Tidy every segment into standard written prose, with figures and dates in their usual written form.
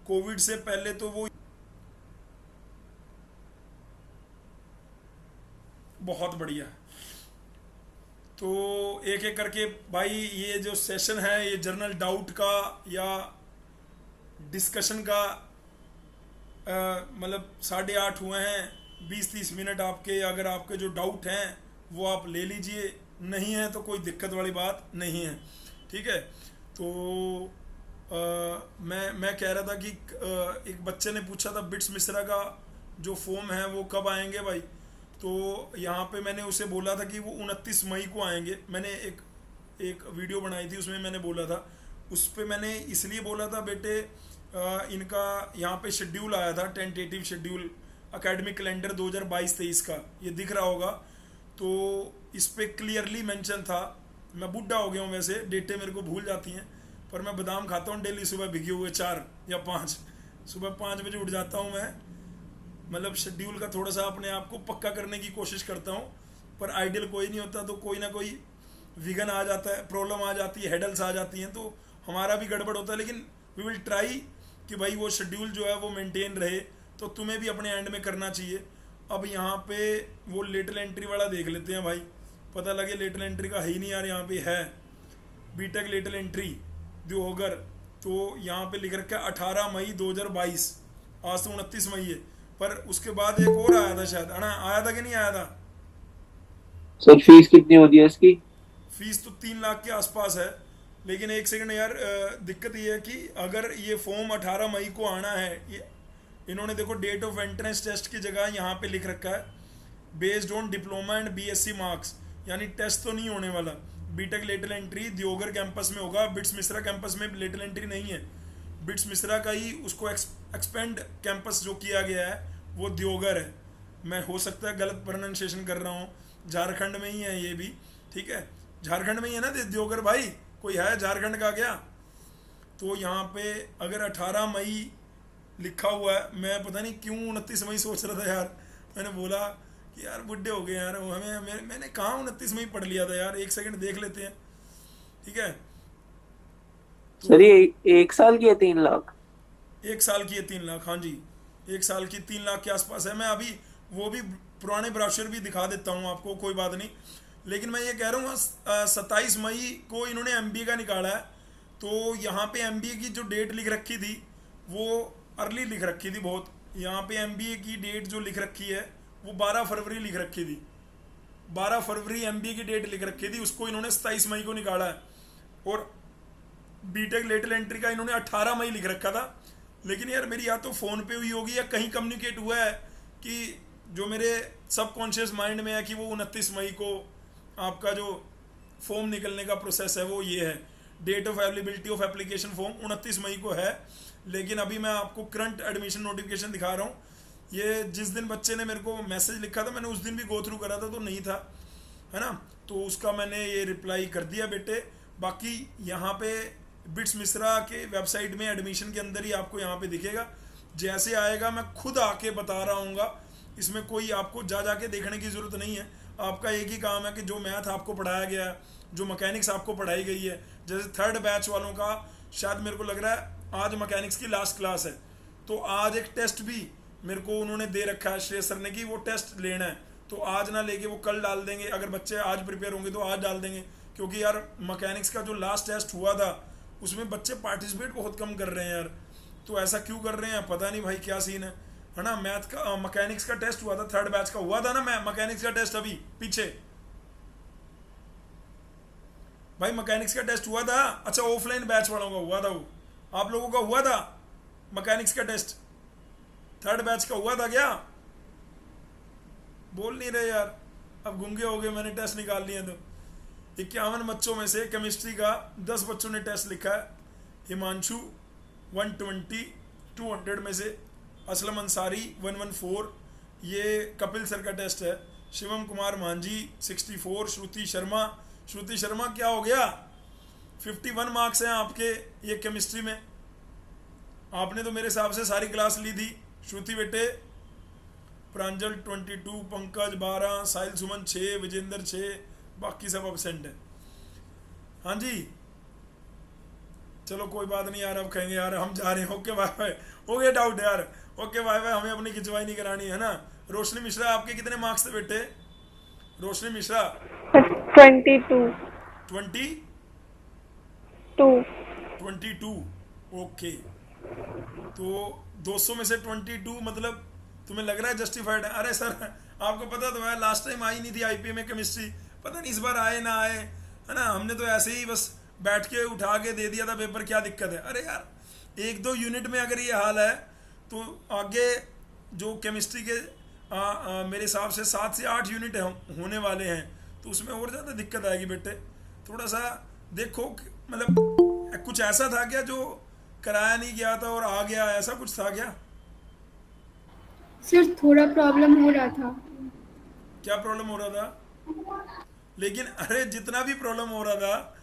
Covid से पहले तो वो बहुत बढ़िया। तो एक एक करके भाई ये जो सेशन है ये जर्नल डाउट का या डिस्कशन का मतलब 8:30 हुए हैं, 20-30 मिनट आपके, अगर आपके जो डाउट हैं वो आप ले लीजिए, नहीं है तो कोई दिक्कत वाली बात नहीं है। ठीक है। तो मैं कह रहा था कि एक बच्चे ने पूछा था बिट्स मिश्रा का जो फॉर्म है वो कब आएंगे भाई। तो यहाँ पे मैंने उसे बोला था कि वो 29 मई को आएंगे। मैंने एक एक वीडियो बनाई थी उसमें मैंने बोला था, उस पर मैंने इसलिए बोला था बेटे इनका यहाँ पे शेड्यूल आया था, टेंटेटिव शेड्यूल एकेडमिक कैलेंडर 2022-23 का, ये दिख रहा होगा। तो इस पे क्लियरली मेंशन था, मैं बूढ़ा हो गया हूँ वैसे, डेटें मेरे को भूल जाती हैं, पर मैं बादाम खाता हूँ डेली सुबह भिगे हुए 4 या 5, सुबह 5 बजे उठ जाता हूँ मैं। मतलब शेड्यूल का थोड़ा सा अपने आप को पक्का करने की कोशिश करता हूँ, पर आइडियल कोई नहीं होता, तो कोई ना कोई विघन आ जाता है, प्रॉब्लम आ जाती है, हेडल्स आ जाती हैं, तो हमारा भी गड़बड़ होता है। लेकिन वी विल ट्राई कि भाई वो शेड्यूल जो है वो मेंटेन रहे, तो तुम्हें भी अपने एंड में करना चाहिए। अब यहाँ पे वो लेटल एंट्री वाला देख लेते हैं भाई, पता लगे लेटल एंट्री का है ही नहीं यार, यहाँ पे है बीटेक लेटल एंट्री दियोगर। तो यहाँ पे लिख रखा है 18 मई 2022, आज तो 29 मई है, पर उसके बाद एक और आया था शायद, है ना, आया था कि नहीं आया था? सर फीस कितनी होती है इसकी? फीस तो 3 लाख के आसपास है। लेकिन एक सेकंड यार, दिक्कत ये है कि अगर ये फॉर्म 18 मई को आना है, ये इन्होंने देखो डेट ऑफ एंट्रेंस टेस्ट की जगह यहाँ पे लिख रखा है based on diploma and BSc marks, यानी टेस्ट तो नहीं होने वाला। बीटेक लेटल एंट्री दियोगर कैंपस में होगा, बिट्स मिश्रा कैंपस में लेटल एंट्री नहीं है। बिट्स मिश्रा का ही उसको एक्सपेंड कैंपस जो किया गया है वो दियोगर है। मैं हो सकता है गलत प्रोनाउंसिएशन कर रहा हूँ, झारखंड में ही है ये भी। ठीक है, झारखंड में ही है ना दियोगर भाई, कोई है झारखंड का क्या? तो यहाँ पे अगर 18 मई लिखा हुआ है, मैं पता नहीं क्यों 29 मई सोच रहा था यार। मैंने बोला कि यार बुढ़े हो गए यार, मैंने कहाँ 29 मई पढ़ लिया था यार, एक सेकंड देख लेते हैं। ठीक है। तो सर ये 1 साल की है 3 लाख? 1 साल की है 3 लाख, हाँ जी, 1 साल की 3 लाख के आसपास है। मैं अभी वो भी पुराने ब्राउशर भी दिखा देता हूँ आपको, कोई बात नहीं। लेकिन मैं ये कह रहा हूँ 27 मई को इन्होंने एमबीए का निकाला है। तो यहाँ पे एमबीए की जो डेट लिख रखी थी वो अर्ली लिख रखी थी बहुत। यहाँ पे एमबीए की डेट जो लिख रखी है वो 12 फरवरी लिख रखी थी, 12 फरवरी एमबीए की डेट लिख रखी थी, उसको इन्होंने 27 मई को निकाला है। और बीटेक लेटल एंट्री का इन्होंने 18 मई लिख रखा था। लेकिन यार मेरी या तो फ़ोन पे हुई होगी या कहीं कम्युनिकेट हुआ है कि जो मेरे सबकॉन्शियस माइंड में है कि वो 29 मई को आपका जो फॉर्म निकलने का प्रोसेस है वो ये है। Date of availability of application form 29 मई को है। लेकिन अभी मैं आपको करंट एडमिशन नोटिफिकेशन दिखा रहा हूँ। ये जिस दिन बच्चे ने मेरे को मैसेज लिखा था मैंने उस दिन भी गो थ्रू करा था तो नहीं था, है ना, तो उसका मैंने ये रिप्लाई कर दिया बेटे। बाकी यहाँ पे बिट्स मिश्रा के वेबसाइट में एडमिशन के अंदर ही आपको यहाँ पे दिखेगा, जैसे आएगा मैं खुद आके बता रहा हूँगा। इसमें कोई आपको जा जाके देखने की ज़रूरत नहीं है। आपका एक ही काम है कि जो मैथ आपको पढ़ाया गया है, जो मैकेनिक्स आपको पढ़ाई गई है, जैसे 3rd बैच वालों का शायद मेरे को लग रहा है आज मैकेनिक्स की लास्ट क्लास है, तो आज एक टेस्ट भी मेरे को उन्होंने दे रखा है श्रेय सर ने कि वो टेस्ट लेना है। तो आज ना लेके वो कल डाल देंगे, अगर बच्चे आज प्रिपेयर होंगे तो आज डाल देंगे। क्योंकि यार मैकेनिक्स का जो लास्ट टेस्ट हुआ था उसमें बच्चे पार्टिसिपेट बहुत कम कर रहे हैं यार। तो ऐसा क्यों कर रहे हैं पता नहीं भाई, क्या सीन है ना। मैथ का मैकेनिक्स का टेस्ट हुआ था, 3rd बैच का हुआ था ना, मैं मैकेनिक्स का टेस्ट अभी पीछे भाई मैकेनिक्स का टेस्ट हुआ था। अच्छा ऑफलाइन बैच वालों का हुआ था, वो आप लोगों का हुआ था मैकेनिक्स का टेस्ट? 3rd बैच का हुआ था क्या? बोल नहीं रहे यार, अब गूंगे हो गए, मैंने टेस्ट निकाल लिए तो 51 बच्चों में से केमिस्ट्री का 10 बच्चों ने टेस्ट लिखा है। हिमांशु 120 200 में से, असलम अंसारी 114, ये कपिल सर का टेस्ट है। शिवम कुमार मांझी 64, श्रुति शर्मा क्या हो गया, 51 मार्क्स हैं आपके ये केमिस्ट्री में। आपने तो मेरे हिसाब से सारी क्लास ली थी श्रुति बेटे। प्रांजल 22, पंकज 12, साहिल सुमन 6, विजेंद्र 6, बाकी सब अब्सेंट है। हाँ जी चलो कोई बात नहीं यार, अब कहेंगे यार हम जा रहे हैं, ओके बाय बाय, हो गया डाउट यार, ओके बाय बाय, हमें अपनी खिंचवाई नहीं करानी है ना। रोशनी मिश्रा, आपके कितने मार्क्स थे बेटे? रोशनी मिश्रा 22 20 2 22, ओके। तो 200 में से 22 मतलब तुम्हें लग रहा है जस्टिफाइड है? अरे सर आपको पता तो है लास्ट टाइम आई नहीं थी आईपीए में केमिस्ट्री, पता नहीं इस बार आए ना आए, है ना। हमने तो ऐसे ही बस बैठ के उठा के दे दिया था पेपर, क्या दिक्कत है? अरे यार 1-2 यूनिट में अगर ये हाल है तो आगे जो केमिस्ट्री के मेरे हिसाब से 7 से 8 यूनिट होने वाले हैं, तो उसमें और ज़्यादा दिक्कत आएगी बेटे। थोड़ा सा देखो मतलब कुछ ऐसा था क्या जो कराया नहीं गया था और आ गया, ऐसा कुछ था क्या? सर थोड़ा प्रॉब्लम हो रहा था। क्या प्रॉब्लम हो रहा था? लेकिन अरे जितना भी प्रॉब्लम हो रहा था,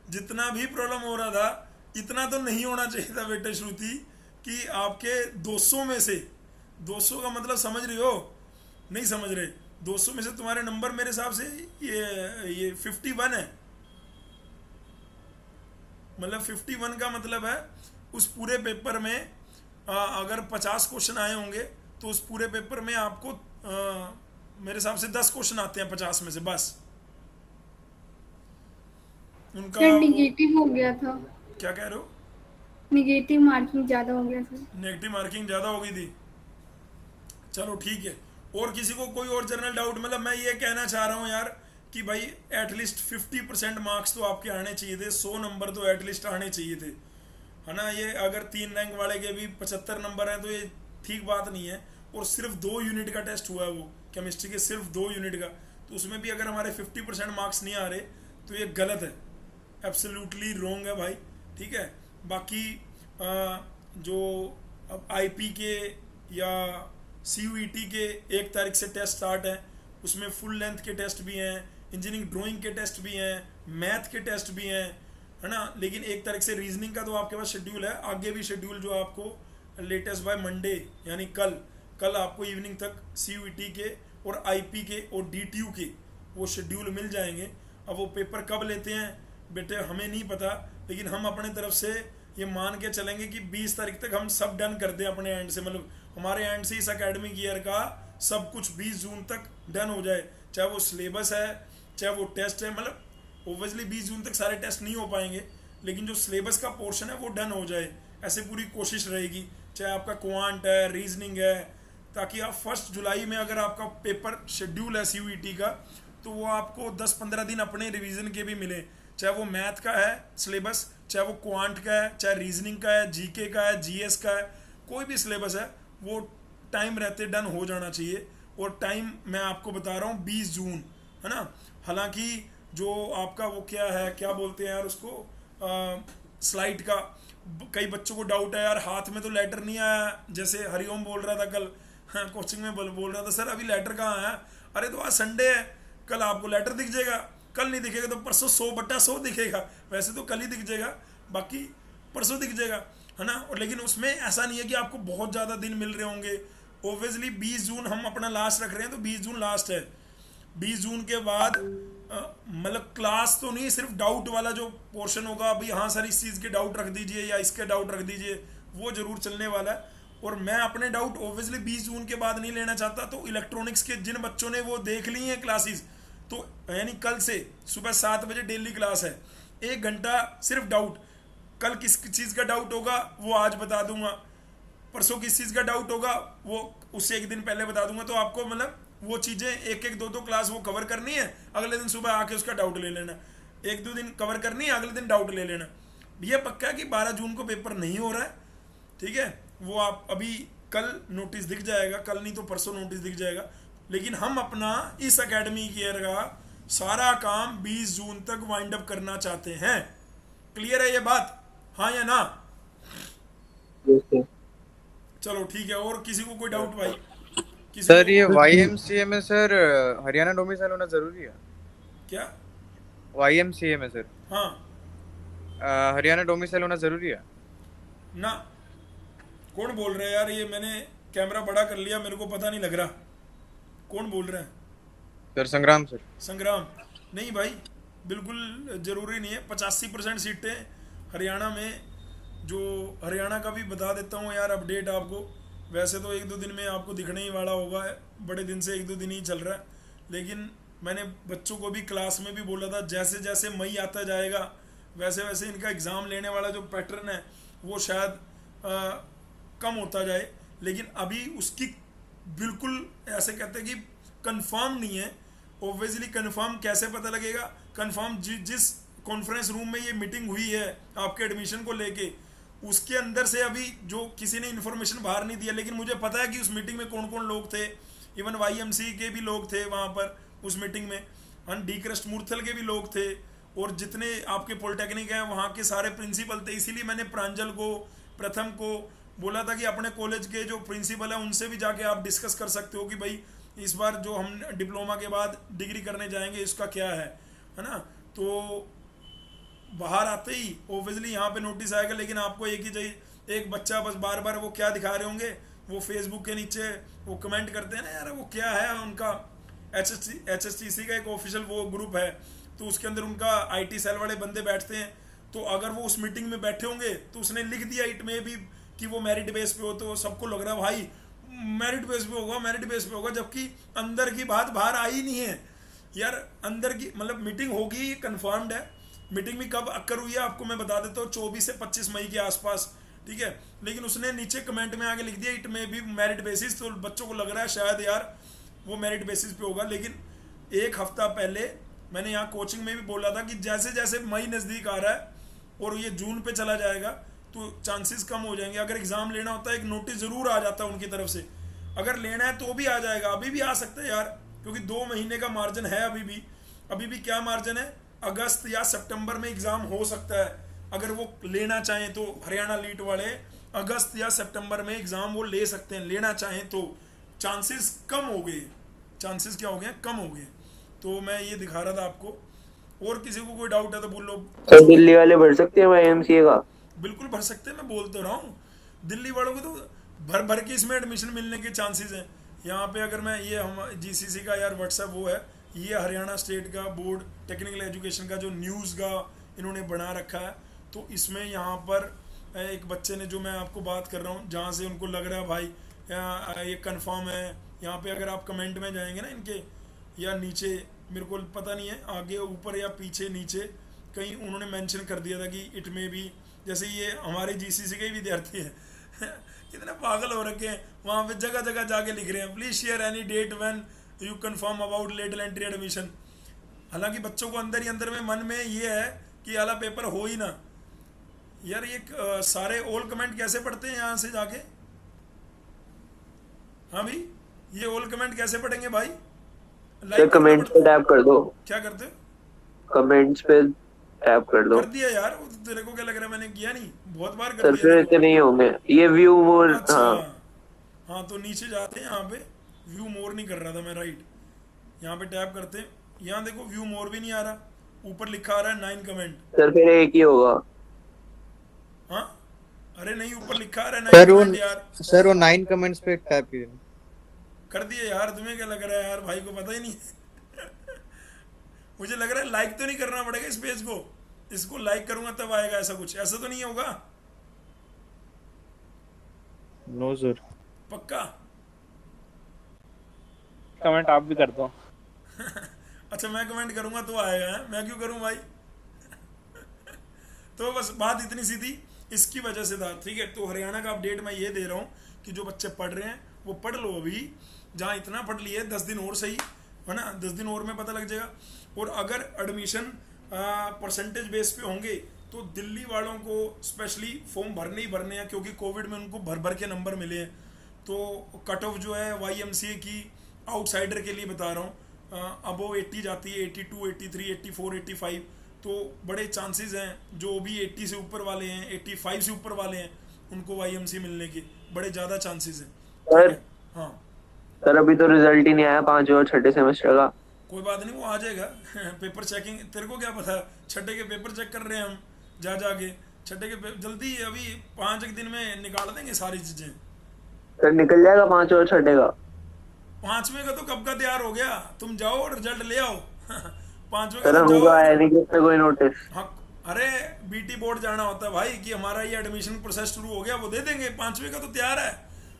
जितना भी प्रॉब्लम हो रहा था, इतना तो नहीं होना चाहिए था बेटे श्रुति, कि आपके 200 में से 200 का मतलब समझ रही हो? नहीं समझ रहे? 200 में से तुम्हारे नंबर मेरे हिसाब से ये 51 है, मतलब 51 का मतलब है उस पूरे पेपर में अगर 50 क्वेश्चन आए होंगे तो उस पूरे पेपर में आपको मेरे हिसाब से 10 क्वेश्चन आते हैं 50 में से बस। उनका सर निगेटिव हो गया था। क्या कह रहे हो? निगेटिव मार्किंग ज्यादा हो गया सर। नेगेटिव मार्किंग ज़्यादा हो गई थी, चलो ठीक है। और किसी को कोई और जनरल डाउट? मतलब मैं ये कहना चाह रहा हूँ यार कि भाई एटलीस्ट 50% मार्क्स तो आपके आने चाहिए थे, 100 नंबर तो एटलीस्ट आने चाहिए थे, है ना। ये अगर 3 रैंक वाले के भी 75 नंबर हैं तो ये ठीक बात नहीं है। और सिर्फ 2 यूनिट का टेस्ट हुआ है वो केमिस्ट्री के, सिर्फ 2 यूनिट का, तो उसमें भी अगर हमारे 50% मार्क्स नहीं आ रहे तो ये गलत है, एब्सोल्युटली रॉन्ग है भाई, ठीक है। बाकी जो अब आईपी के या सीयूईटी के 1 तारीख से टेस्ट स्टार्ट हैं, उसमें फुल लेंथ के टेस्ट भी हैं, इंजीनियरिंग ड्राइंग के टेस्ट भी हैं, मैथ के टेस्ट भी हैं, है ना। लेकिन 1 तारीख से रीजनिंग का तो आपके पास शेड्यूल है, आगे भी शेड्यूल जो आपको लेटेस्ट बाय मंडे यानी कल आपको इवनिंग तक सीयूईटी के और आईपी के और डीटीयू के वो शेड्यूल मिल जाएंगे। अब वो पेपर कब लेते हैं बेटे हमें नहीं पता, लेकिन हम अपने तरफ से ये मान के चलेंगे कि 20 तारीख तक हम सब डन कर दें अपने एंड से, मतलब हमारे एंड से इस एकेडमिक ईयर का सब कुछ 20 जून तक डन हो जाए, चाहे वो सिलेबस है चाहे वो टेस्ट है। मतलब ओबियसली 20 जून तक सारे टेस्ट नहीं हो पाएंगे, लेकिन जो सिलेबस का पोर्शन है वो डन हो जाए, ऐसे पूरी कोशिश रहेगी। चाहे आपका क्वांट है, रीजनिंग है, ताकि आप 1 जुलाई में अगर आपका पेपर शेड्यूल है सीयूईटी का, तो वो आपको 10-15 दिन अपने रिवीजन के भी मिले, चाहे वो मैथ का है सिलेबस, चाहे वो क्वांट का है, चाहे रीजनिंग का है, जीके का है, जीएस का है, कोई भी सिलेबस है वो टाइम रहते डन हो जाना चाहिए। और टाइम मैं आपको बता रहा हूँ 20 जून, है ना। हालांकि जो आपका वो क्या है, क्या बोलते हैं यार उसको, स्लाइड का, कई बच्चों को डाउट है यार हाथ में तो लेटर नहीं आया, जैसे हरिओम बोल रहा था कल कोचिंग में बोल रहा था सर अभी लेटर कहाँ आया। अरे तो आज संडे है, कल आपको लेटर दिख जाएगा, कल नहीं दिखेगा तो परसों 100/100 दिखेगा, वैसे तो कल ही दिख जाएगा, बाकी परसों दिख जाएगा, है ना। और लेकिन उसमें ऐसा नहीं है कि आपको बहुत ज़्यादा दिन मिल रहे होंगे। ओबियसली 20 जून हम अपना लास्ट रख रहे हैं, तो 20 जून लास्ट है। 20 जून के बाद मतलब क्लास तो नहीं, सिर्फ डाउट वाला जो पोर्शन होगा, अभी हाँ सर इस चीज़ के डाउट रख दीजिए या इसके डाउट रख दीजिए, वो जरूर चलने वाला है। और मैं अपने डाउट ओबियसली 20 जून के बाद नहीं लेना चाहता, तो इलेक्ट्रॉनिक्स के जिन बच्चों ने वो देख ली हैं क्लासेस, तो यानी कल से सुबह 7 बजे डेली क्लास है, 1 घंटा सिर्फ डाउट। कल किस चीज़ का डाउट होगा वो आज बता दूंगा, परसों किस चीज़ का डाउट होगा वो उससे 1 दिन पहले बता दूंगा। तो आपको मतलब वो चीज़ें 1-1, 2-2 क्लास वो कवर करनी है, अगले दिन सुबह आके उसका डाउट ले लेना, 1-2 दिन कवर करनी है, अगले दिन डाउट ले लेना। ये पक्का है कि 12 जून को पेपर नहीं हो रहा है, ठीक है। वो आप अभी कल नोटिस दिख जाएगा, कल नहीं तो परसों नोटिस दिख जाएगा। लेकिन हम अपना इस एकेडमिक ईयर का सारा काम 20 जून तक वाइंड अप करना चाहते हैं। क्लियर है ये बात, हाँ या ना? चलो ठीक है, और किसी को कोई डाउट भाई? सर ये YMCA में सर हरियाणा डोमिसाइल होना जरूरी है क्या? YMCA में सर हाँ हरियाणा डोमिसाइल होना जरूरी है ना। कौन बोल रहा है यार? ये मैंने कैमरा बड़ा कर लिया, मेरे को पता नहीं लग रहा कौन बोल रहे हैं। सर संग्राम सर। संग्राम नहीं भाई, बिल्कुल ज़रूरी नहीं है। 85% सीटें हरियाणा में जो हरियाणा का भी बता देता हूँ यार अपडेट आपको। वैसे तो एक दो दिन में आपको दिखने ही वाला होगा, बड़े दिन से एक दो दिन ही चल रहा है, लेकिन मैंने बच्चों को भी क्लास में भी बोला था जैसे जैसे मई आता जाएगा वैसे वैसे इनका एग्ज़ाम लेने वाला जो पैटर्न है वो शायद कम होता जाए, लेकिन अभी उसकी बिल्कुल ऐसे कहते हैं कि कंफर्म नहीं है। ऑब्वियसली कंफर्म कैसे पता लगेगा? कंफर्म जिस कॉन्फ्रेंस रूम में ये मीटिंग हुई है आपके एडमिशन को लेके, उसके अंदर से अभी जो किसी ने इन्फॉर्मेशन बाहर नहीं दिया, लेकिन मुझे पता है कि उस मीटिंग में कौन कौन लोग थे। इवन YMC के भी लोग थे वहाँ पर उस मीटिंग में, डी क्रस्ट मूर्थल के भी लोग थे, और जितने आपके पॉलिटेक्निक हैं वहाँ के सारे प्रिंसिपल थे। इसीलिए मैंने प्रांजल को, प्रथम को बोला था कि अपने कॉलेज के जो प्रिंसिपल हैं उनसे भी जाके आप डिस्कस कर सकते हो कि भाई इस बार जो हम डिप्लोमा के बाद डिग्री करने जाएंगे इसका क्या है ना। तो बाहर आते ही ओबियसली यहाँ पे नोटिस आएगा, लेकिन आपको एक ही चाहिए, एक बच्चा बस बार बार वो क्या दिखा रहे होंगे, वो फेसबुक के नीचे वो कमेंट करते हैं ना यार, वो क्या है उनका HSTC का एक ऑफिशियल वो ग्रुप है, तो उसके अंदर उनका IT सेल वाले बंदे बैठते हैं। तो अगर वो उस मीटिंग में बैठे होंगे तो उसने लिख दिया इट में भी कि वो मेरिट बेस पे हो, तो सबको लग रहा है भाई मेरिट बेस पे होगा, मेरिट बेस पे होगा, जबकि अंदर की बात बाहर आई नहीं है यार। अंदर की मतलब मीटिंग होगी, कंफर्म्ड है। मीटिंग भी कब अक्कर हुई है आपको मैं बता देता हूँ, 24 से 25 मई के आसपास, ठीक है। लेकिन उसने नीचे कमेंट में आके लिख दिया इट में भी मेरिट बेसिस, तो बच्चों को लग रहा है शायद यार वो मेरिट बेसिस पे होगा। लेकिन एक हफ्ता पहले मैंने यहाँ कोचिंग में भी बोला था कि जैसे जैसे मई नज़दीक आ रहा है और ये जून पे चला जाएगा तो चांसेस कम हो जाएंगे। अगर एग्ज़ाम लेना होता है एक नोटिस ज़रूर आ जाता है उनकी तरफ से, अगर लेना है तो भी आ जाएगा, अभी भी आ सकता है यार, क्योंकि 2 महीने का मार्जिन है अभी भी क्या मार्जिन है, अगस्त या सितंबर में एग्ज़ाम हो सकता है। अगर वो लेना चाहें तो हरियाणा लीट वाले अगस्त या सितंबर में एग्ज़ाम वो ले सकते हैं, लेना चाहें तो। चांसेस कम हो गए, चांसेस क्या हो गए, कम हो गए। तो मैं ये दिखा रहा था आपको, और किसी को कोई डाउट है तो बोल लो। तो दिल्ली वाले भर सकते हैं YMCA का? बिल्कुल भर सकते हैं, मैं बोल तो रहा हूँ। दिल्ली वालों को तो भर भर के इसमें एडमिशन मिलने के चांसेस हैं। यहाँ पे अगर मैं ये हम GCC का यार व्हाट्सएप वो है, ये हरियाणा स्टेट का बोर्ड टेक्निकल एजुकेशन का जो न्यूज़ का इन्होंने बना रखा है, तो इसमें यहाँ पर एक बच्चे ने जो मैं आपको बात कर रहा हूँ जहाँ से उनको लग रहा है भाई ये कंफर्म है, यहाँ पे अगर आप कमेंट में जाएंगे ना इनके, या नीचे मेरे को पता नहीं है आगे ऊपर या पीछे नीचे कहीं उन्होंने मेंशन कर दिया था कि इट में भी, जैसे ये हमारे GCC के ही विद्यार्थी हैं कितने पागल हो रखे हैं, वहाँ पे जगह जगह जाके लिख रहे हैं please share any date when you confirm about lateral entry admission. हालांकि बच्चों को अंदर ही अंदर में मन में ये है कि आला पेपर हो ही ना यार। ये सारे ऑल कमेंट कैसे पढ़ते हैं यहाँ से जाके? हाँ भाई ये ऑल कमेंट कैसे पढ़ेंगे भाई? लाइक कमेंट्स पे टैप कर दो। क्या करते हो? कमेंट्स पे टैप कर दो। कर दिया यार, वो तेरे को क्या लग रहा है मैंने किया नहीं? बहुत बार कर सर दिया। फिर इतने नहीं होंगे ये व्यू मोर। अच्छा हाँ हाँ, तो नीचे जाते हैं, यहाँ पे व्यू मोर नहीं कर रहा था मैं, राइट, यहाँ पे टैप करते हैं। यहाँ देखो व्यू मोर भी नहीं आ रहा, ऊपर लिखा आ रहा है 9 कमेंट। सर फिर एक ही होगा। हाँ अरे नहीं, ऊपर लिखा आ रहा है 9 कमेंट यार। सर वो 9 कमेंट्स पे टैप कीजिए। कर दिए यार, तुम्हें क्या लग रहा है यार, भाई को पता ही नहीं मुझे लग रहा है लाइक तो नहीं करना पड़ेगा इस पेज को, इसको लाइक करूंगा तब आएगा, ऐसा कुछ ऐसा तो नहीं होगा? No sir. पक्का? कमेंट आप भी कर दो अच्छा मैं कमेंट करूंगा तो आएगा है? मैं क्यों करूं भाई तो बस बात इतनी सी थी, इसकी वजह से था, ठीक है। तो हरियाणा का अपडेट मैं ये दे रहा हूँ कि जो बच्चे पढ़ रहे हैं वो पढ़ लो, अभी जहाँ इतना पढ़ लिए 10 दिन और सही है ना, 10 दिन और में पता लग जाएगा। और अगर एडमिशन परसेंटेज बेस पे होंगे तो दिल्ली वालों को स्पेशली फॉर्म भरने ही भरने हैं, क्योंकि कोविड में उनको भर भर के नंबर मिले हैं। तो कट ऑफ जो है YMCA की आउटसाइडर के लिए बता रहा हूँ अबव 80 जाती है, 82, 83, 84, 85, तो बड़े चांसेस हैं जो भी 80 से ऊपर वाले हैं, 85 से ऊपर वाले हैं, उनको YMCA मिलने के बड़े ज़्यादा चांसेस हैं। सर हाँ सर अभी तो रिजल्ट ही नहीं आया 5वें और 6ठे सेमेस्टर का। कोई बात नहीं, वो आ जाएगा पेपर चेकिंग, तेरे को क्या पता, 6ठे के पेपर चेक कर रहे हैं हम जा जाके, 6ठे के जल्दी अभी 5 एक दिन में निकाल देंगे सारी चीज़ें। सर निकल जाएगा 5वें और 6ठे का? 5वें का तो कब का तैयार हो गया, तुम जाओ और रिजल्ट ले आओ 5वें सर का हमको आया नहीं किससे कोई नोटिस। हाँ अरे बीटी बोर्ड जाना होता है भाई कि हमारा ये एडमिशन प्रोसेस शुरू हो गया, वो दे देंगे। 5वीं का तो तैयार है।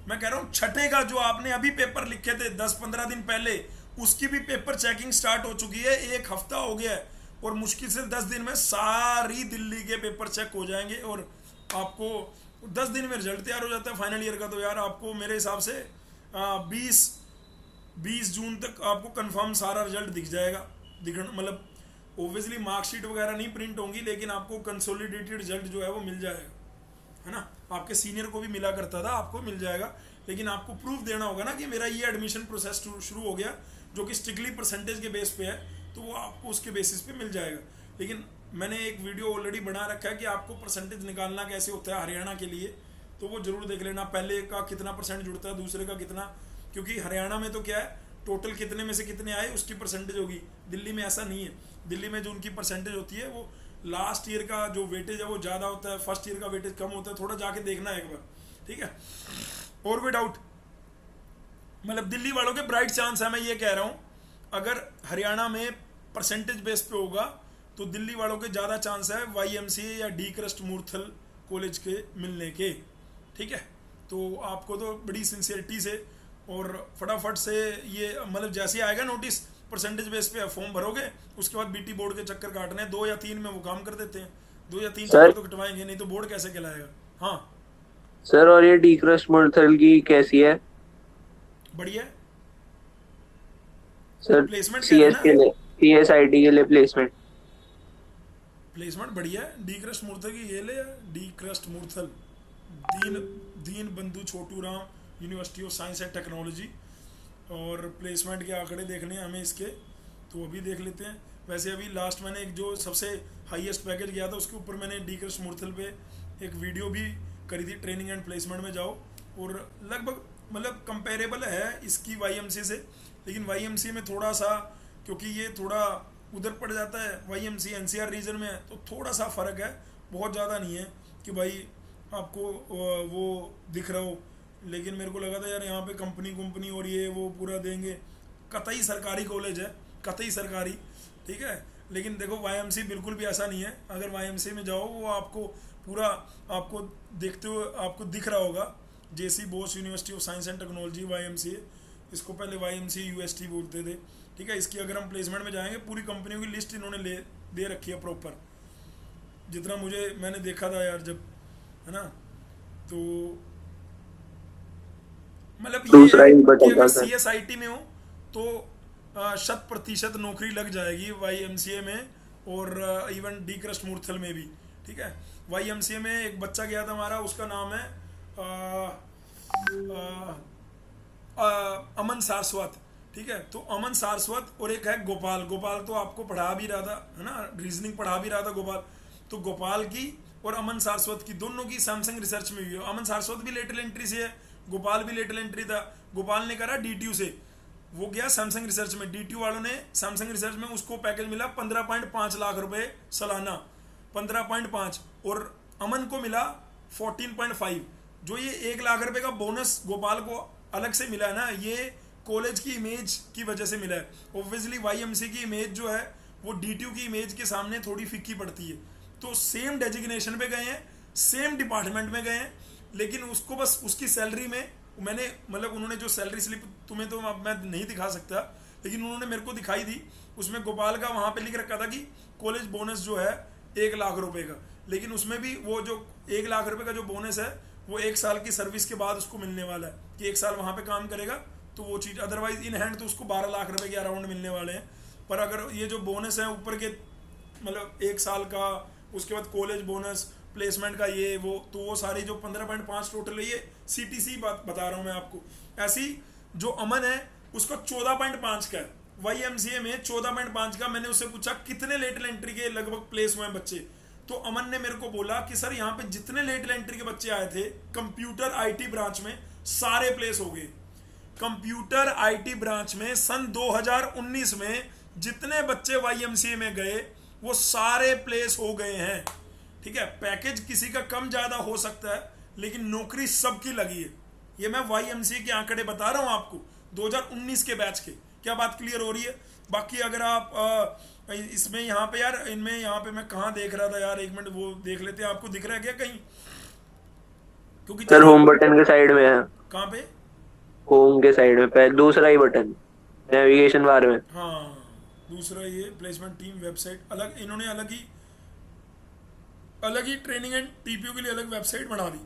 मैं कह रहा हूँ 6ठे का जो आपने अभी पेपर लिखे थे 10-15 दिन पहले, उसकी भी पेपर चेकिंग स्टार्ट हो चुकी है। 1 हफ्ता हो गया है और मुश्किल से 10 दिन में सारी दिल्ली के पेपर चेक हो जाएंगे और आपको 10 दिन में रिजल्ट तैयार हो जाता है फाइनल ईयर का। तो यार आपको मेरे हिसाब से 20 जून तक आपको कंफर्म सारा रिजल्ट दिख जाएगा। मतलब ओब्वियसली मार्कशीट वगैरह नहीं प्रिंट होंगी, लेकिन आपको कंसोलिडेटेड रिजल्ट जो है वो मिल जाएगा, है ना। आपके सीनियर को भी मिला करता था, आपको मिल जाएगा, लेकिन आपको प्रूफ देना होगा ना कि मेरा ये एडमिशन प्रोसेस शुरू हो गया, जो कि स्ट्रिक्टली परसेंटेज के बेस पे है, तो वो आपको उसके बेसिस पे मिल जाएगा। लेकिन मैंने एक वीडियो ऑलरेडी बना रखा है कि आपको परसेंटेज निकालना कैसे होता है हरियाणा के लिए, तो वो जरूर देख लेना। पहले का कितना परसेंट जुड़ता है, दूसरे का कितना, क्योंकि हरियाणा में तो क्या है टोटल कितने में से कितने आए उसकी परसेंटेज होगी। दिल्ली में ऐसा नहीं है। दिल्ली में जो उनकी परसेंटेज होती है वो लास्ट ईयर का जो वेटेज है वो ज़्यादा होता है, फर्स्ट ईयर का वेटेज कम होता है। थोड़ा जाके देखना है एक बार, ठीक है। और कोई डाउट? मतलब दिल्ली वालों के ब्राइट चांस है, मैं ये कह रहा हूँ। अगर हरियाणा में परसेंटेज बेस पे होगा तो दिल्ली वालों के ज़्यादा चांस है YMCA या डी क्रस्ट मूर्थल कॉलेज के मिलने के, ठीक है। तो आपको तो बड़ी सिंसियरिटी से और फटाफट से ये मतलब जैसे ही आएगा नोटिस परसेंटेज बेस पे फॉर्म भरोगे, उसके बाद बीटी बोर्ड के चक्कर काटने 2 या 3 में वो काम कर देते हैं। 2 या 3 चक्कर तो कटवाएंगे, नहीं तो बोर्ड कैसे कहलाएगा। हाँ सर, और ये डी क्रस्ट मूर्थल की कैसी है? बढ़िया सर प्लेसमेंट CS के लिए, CSIT के लिए प्लेसमेंट बढ़िया है। डी क्रस्ट मूर्थल की ये ले, D crust Murthal Deen Bandhu Chhotu Ram university of science and technology. और प्लेसमेंट के आंकड़े देखने हैं हमें इसके, तो अभी देख लेते हैं। वैसे अभी लास्ट मैंने एक जो सबसे हाईएस्ट पैकेज गया था उसके ऊपर मैंने डी क्रस्ट मूर्थल पे एक वीडियो भी करी थी, ट्रेनिंग एंड प्लेसमेंट में जाओ, और लगभग मतलब कंपेरेबल है इसकी YMCA से। लेकिन YMCA में थोड़ा सा, क्योंकि ये थोड़ा उधर पड़ जाता है, YMCA NCR रीजन में है, तो थोड़ा सा फ़र्क है, बहुत ज़्यादा नहीं है कि भाई आपको वो दिख रहा हो। लेकिन मेरे को लगा था यार यहाँ पे कंपनी और ये वो पूरा देंगे। कतई सरकारी कॉलेज है, कतई सरकारी, ठीक है। लेकिन देखो YMCA बिल्कुल भी ऐसा नहीं है। अगर YMCA में जाओ वो आपको पूरा आपको देखते हुए आपको दिख रहा होगा, JC Bose university of science and technology YMCA, इसको पहले YMCA UST बोलते थे, ठीक है। इसकी अगर हम प्लेसमेंट में जाएंगे, पूरी कंपनियों की लिस्ट इन्होंने दे रखी है प्रॉपर, जितना मैंने देखा था यार जब, है ना। तो मतलब ये अगर CSIT में हो तो 100% नौकरी लग जाएगी YMCA में, और इवन डी क्रस्ट मूर्थल में भी, ठीक है। YMCA में एक बच्चा गया था हमारा, उसका नाम है अमन सारस्वत, ठीक है। तो अमन सारस्वत और एक है गोपाल तो आपको पढ़ा भी रहा था, है ना, रीजनिंग पढ़ा भी रहा था गोपाल। तो गोपाल की और अमन सारस्वत की दोनों की सैमसंग रिसर्च में हुई है। अमन सारस्वत भी लेटरल एंट्री से है, गोपाल भी लेटरल एंट्री था। गोपाल ने करा DTU से, वो गया सैमसंग रिसर्च में। DTU वालों ने सैमसंग रिसर्च में उसको पैकेज मिला 15.5 लाख रुपए सालाना, 15.5, और अमन को मिला 14.5। जो ये 1 लाख रुपए का बोनस गोपाल को अलग से मिला है ना, ये कॉलेज की इमेज की वजह से मिला है। ऑब्वियसली YMCA की इमेज जो है वो DTU की इमेज के सामने थोड़ी फीकी पड़ती है। तो सेम डेजिग्नेशन पे गए हैं, सेम डिपार्टमेंट में गए हैं, लेकिन उसको बस उसकी सैलरी में मैंने मतलब उन्होंने जो सैलरी स्लिप, तुम्हें तो अब मैं नहीं दिखा सकता, लेकिन उन्होंने मेरे को दिखाई थी। उसमें गोपाल का वहाँ पे लिख रखा था कि कॉलेज बोनस जो है 1 लाख रुपए का, लेकिन उसमें भी वो जो 1 लाख रुपए का जो बोनस है वो 1 साल की सर्विस के बाद उसको मिलने वाला है, कि 1 साल वहाँ पे काम करेगा तो वो चीज़। अदरवाइज इन हैंड तो उसको 12 लाख रुपए के अराउंड मिलने वाले हैं। पर अगर ये जो बोनस है ऊपर के, मतलब 1 साल का, उसके बाद कॉलेज बोनस, प्लेसमेंट का ये वो, तो वो सारी जो 15.5 टोटल है, ये CTC बात बता रहा हूँ मैं आपको। ऐसी जो अमन है उसका 14.5 का है, YMCA में 14.5 का। मैंने उससे पूछा कितने लेटरल एंट्री के लगभग प्लेस हुए हैं बच्चे, तो अमन ने मेरे को बोला कि सर यहाँ पे जितने लेटरल एंट्री के बच्चे आए थे कंप्यूटर IT ब्रांच में सारे प्लेस हो गए। कंप्यूटर IT ब्रांच में सन 2019 में जितने बच्चे YMCA में गए वो सारे प्लेस हो गए हैं, ठीक है। पैकेज किसी का कम ज्यादा हो सकता है, लेकिन नौकरी सबकी लगी है। ये मैं YMCA के आंकड़े बता रहा हूं आपको 2019 के बैच के। क्या बात क्लियर हो रही है? बाकी अगर आप इसमें यहाँ पे यार, इनमें यहाँ पे मैं कहाँ देख रहा था यार, एक मिनट वो देख लेते हैं, आपको दिख रहा है क्या कहीं? क्योंकि सर होम बटन के साइड में है, कहाँ पे? होम के साइड में पहले दूसरा ही बटन नेविगेशन बार में। हाँ, दूसरा ये प्लेसमेंट टीम वेबसाइट अलग, इन्होंने अलग ही ट्रेनिंग एंड टीपीयू के लिए अलग वेबसाइट बना दी।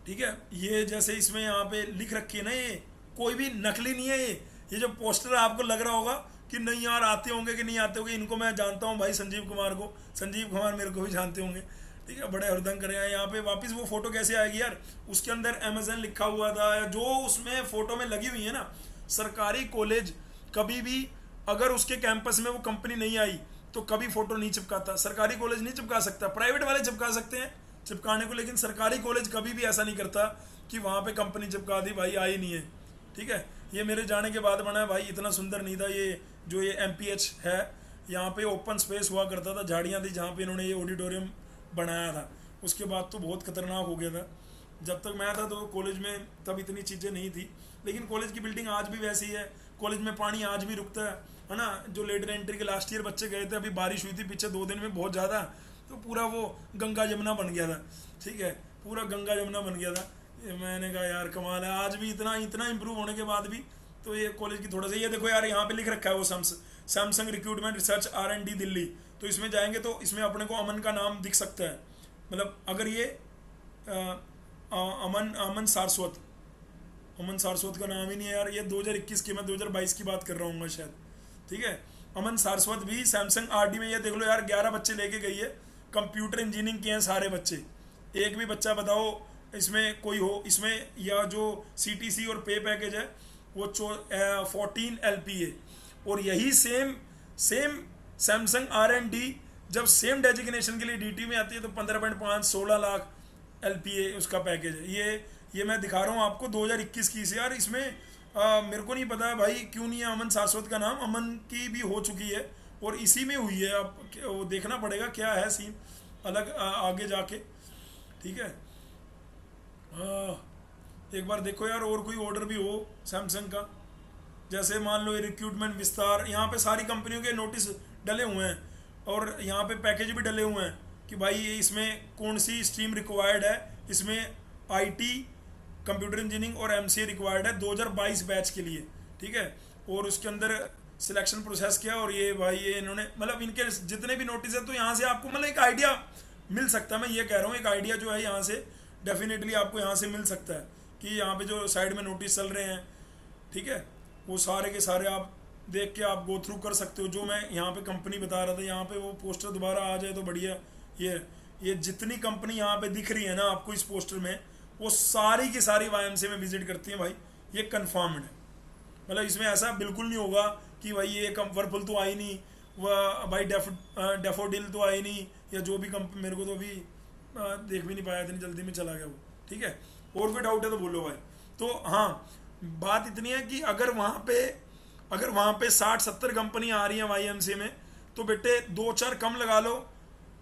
ठीक है, ये जैसे इसमें यहाँ पे लिख रखी है ना, ये कोई भी नकली नहीं है। ये जो पोस्टर आपको लग रहा होगा कि नहीं यार आते होंगे कि नहीं आते होंगे, इनको मैं जानता हूँ भाई, संजीव कुमार को, संजीव कुमार मेरे को भी जानते होंगे। ठीक है, बड़े हरदंग करे हैं यहाँ पे। वापस वो फोटो कैसे आएगी यार, उसके अंदर अमेजन लिखा हुआ था, जो उसमें फोटो में लगी हुई है ना। सरकारी कॉलेज कभी भी अगर उसके कैंपस में वो कंपनी नहीं आई तो कभी फोटो नहीं चिपकाता। सरकारी कॉलेज नहीं चिपका सकता, प्राइवेट वाले चिपका सकते हैं चिपकाने को, लेकिन सरकारी कॉलेज कभी भी ऐसा नहीं करता कि वहाँ पे कंपनी चिपका दी, भाई आई नहीं है। ठीक है, ये मेरे जाने के बाद बना है भाई, इतना सुंदर नहीं था ये। जो ये MPH है, यहाँ पे ओपन स्पेस हुआ करता था, झाड़ियाँ थी जहाँ पे इन्होंने ये ऑडिटोरियम बनाया था। उसके बाद तो बहुत खतरनाक हो गया था। जब तक मैं था तो कॉलेज में तब इतनी चीज़ें नहीं थी, लेकिन कॉलेज की बिल्डिंग आज भी वैसी है। कॉलेज में पानी आज भी रुकता है ना। जो लेटर एंट्री के लास्ट ईयर बच्चे गए थे, अभी बारिश हुई थी पीछे 2 दिन में बहुत ज़्यादा, तो पूरा वो गंगा जमुना बन गया था। ठीक है, पूरा गंगा जमुना बन गया था। मैंने कहा यार कमाल है, आज भी इतना इम्प्रूव होने के बाद भी तो ये कॉलेज की थोड़ा सा। ये देखो यार, यहाँ पे लिख रखा है वो Samsung recruitment research R&D Delhi. तो इसमें जाएंगे तो इसमें अपने को अमन का नाम दिख सकता है। मतलब अगर ये अमन सारस्वत का नाम ही नहीं है यार, ये 2021 की, मैं 2022 की बात कर रहा हूँ शायद। ठीक है, अमन सारस्वत भी सैमसंग RD में। ये देख लो यार, 11 बच्चे लेके गई है, कंप्यूटर इंजीनियरिंग के हैं सारे बच्चे। एक भी बच्चा बताओ इसमें कोई हो इसमें, या जो CTC और पे पैकेज है वो 14 LPA। और यही सेम सैमसंग R&D जब सेम डेजिग्नेशन के लिए DT में आती है तो 15.5 16 लाख LPA उसका पैकेज है। ये मैं दिखा रहा हूँ आपको 2021 की से यार। इसमें मेरे को नहीं पता है भाई क्यों नहीं है अमन सारस्वत का नाम। अमन की भी हो चुकी है और इसी में हुई है। अब वो देखना पड़ेगा क्या है सीन अलग आगे जाके। ठीक है, एक बार देखो यार, और कोई ऑर्डर भी हो सैमसंग का, जैसे मान लो ये रिक्रूटमेंट विस्तार, यहाँ पे सारी कंपनियों के नोटिस डले हुए हैं और यहाँ पे पैकेज भी डले हुए हैं कि भाई ये इसमें कौन सी स्ट्रीम रिक्वायर्ड है। इसमें IT, कंप्यूटर इंजीनियरिंग और MCA रिक्वायर्ड है 2022 बैच के लिए। ठीक है, और उसके अंदर सिलेक्शन प्रोसेस किया। और ये भाई ये इन्होंने मतलब इनके जितने भी नोटिस है, तो यहाँ से आपको मतलब एक आइडिया मिल सकता है। मैं ये कह रहा हूँ, एक आइडिया जो है यहाँ से डेफिनेटली आपको यहाँ से मिल सकता है कि यहाँ पे जो साइड में नोटिस चल रहे हैं, ठीक है, वो सारे के सारे आप देख के आप गो थ्रू कर सकते हो। जो मैं यहाँ पे कंपनी बता रहा था, यहाँ पे वो पोस्टर दोबारा आ जाए तो बढ़िया। ये जितनी कंपनी यहाँ पे दिख रही है ना आपको इस पोस्टर में, वो सारी की सारी YMCA में विजिट करती हैं भाई, ये कन्फर्म्ड है। मतलब इसमें ऐसा बिल्कुल नहीं होगा कि भाई ये वर्लपूल तो आई नहीं, वह भाई डेफोडिल तो आई नहीं, या जो भी कंपनी, मेरे को तो अभी देख भी नहीं पाया, इतनी जल्दी में चला गया वो। ठीक है, और कोई डाउट है तो बोलो भाई। तो हाँ, बात इतनी है कि अगर वहाँ पे 60-70 कंपनी आ रही हैं YMCA में, तो बेटे 2-4 कम लगा लो,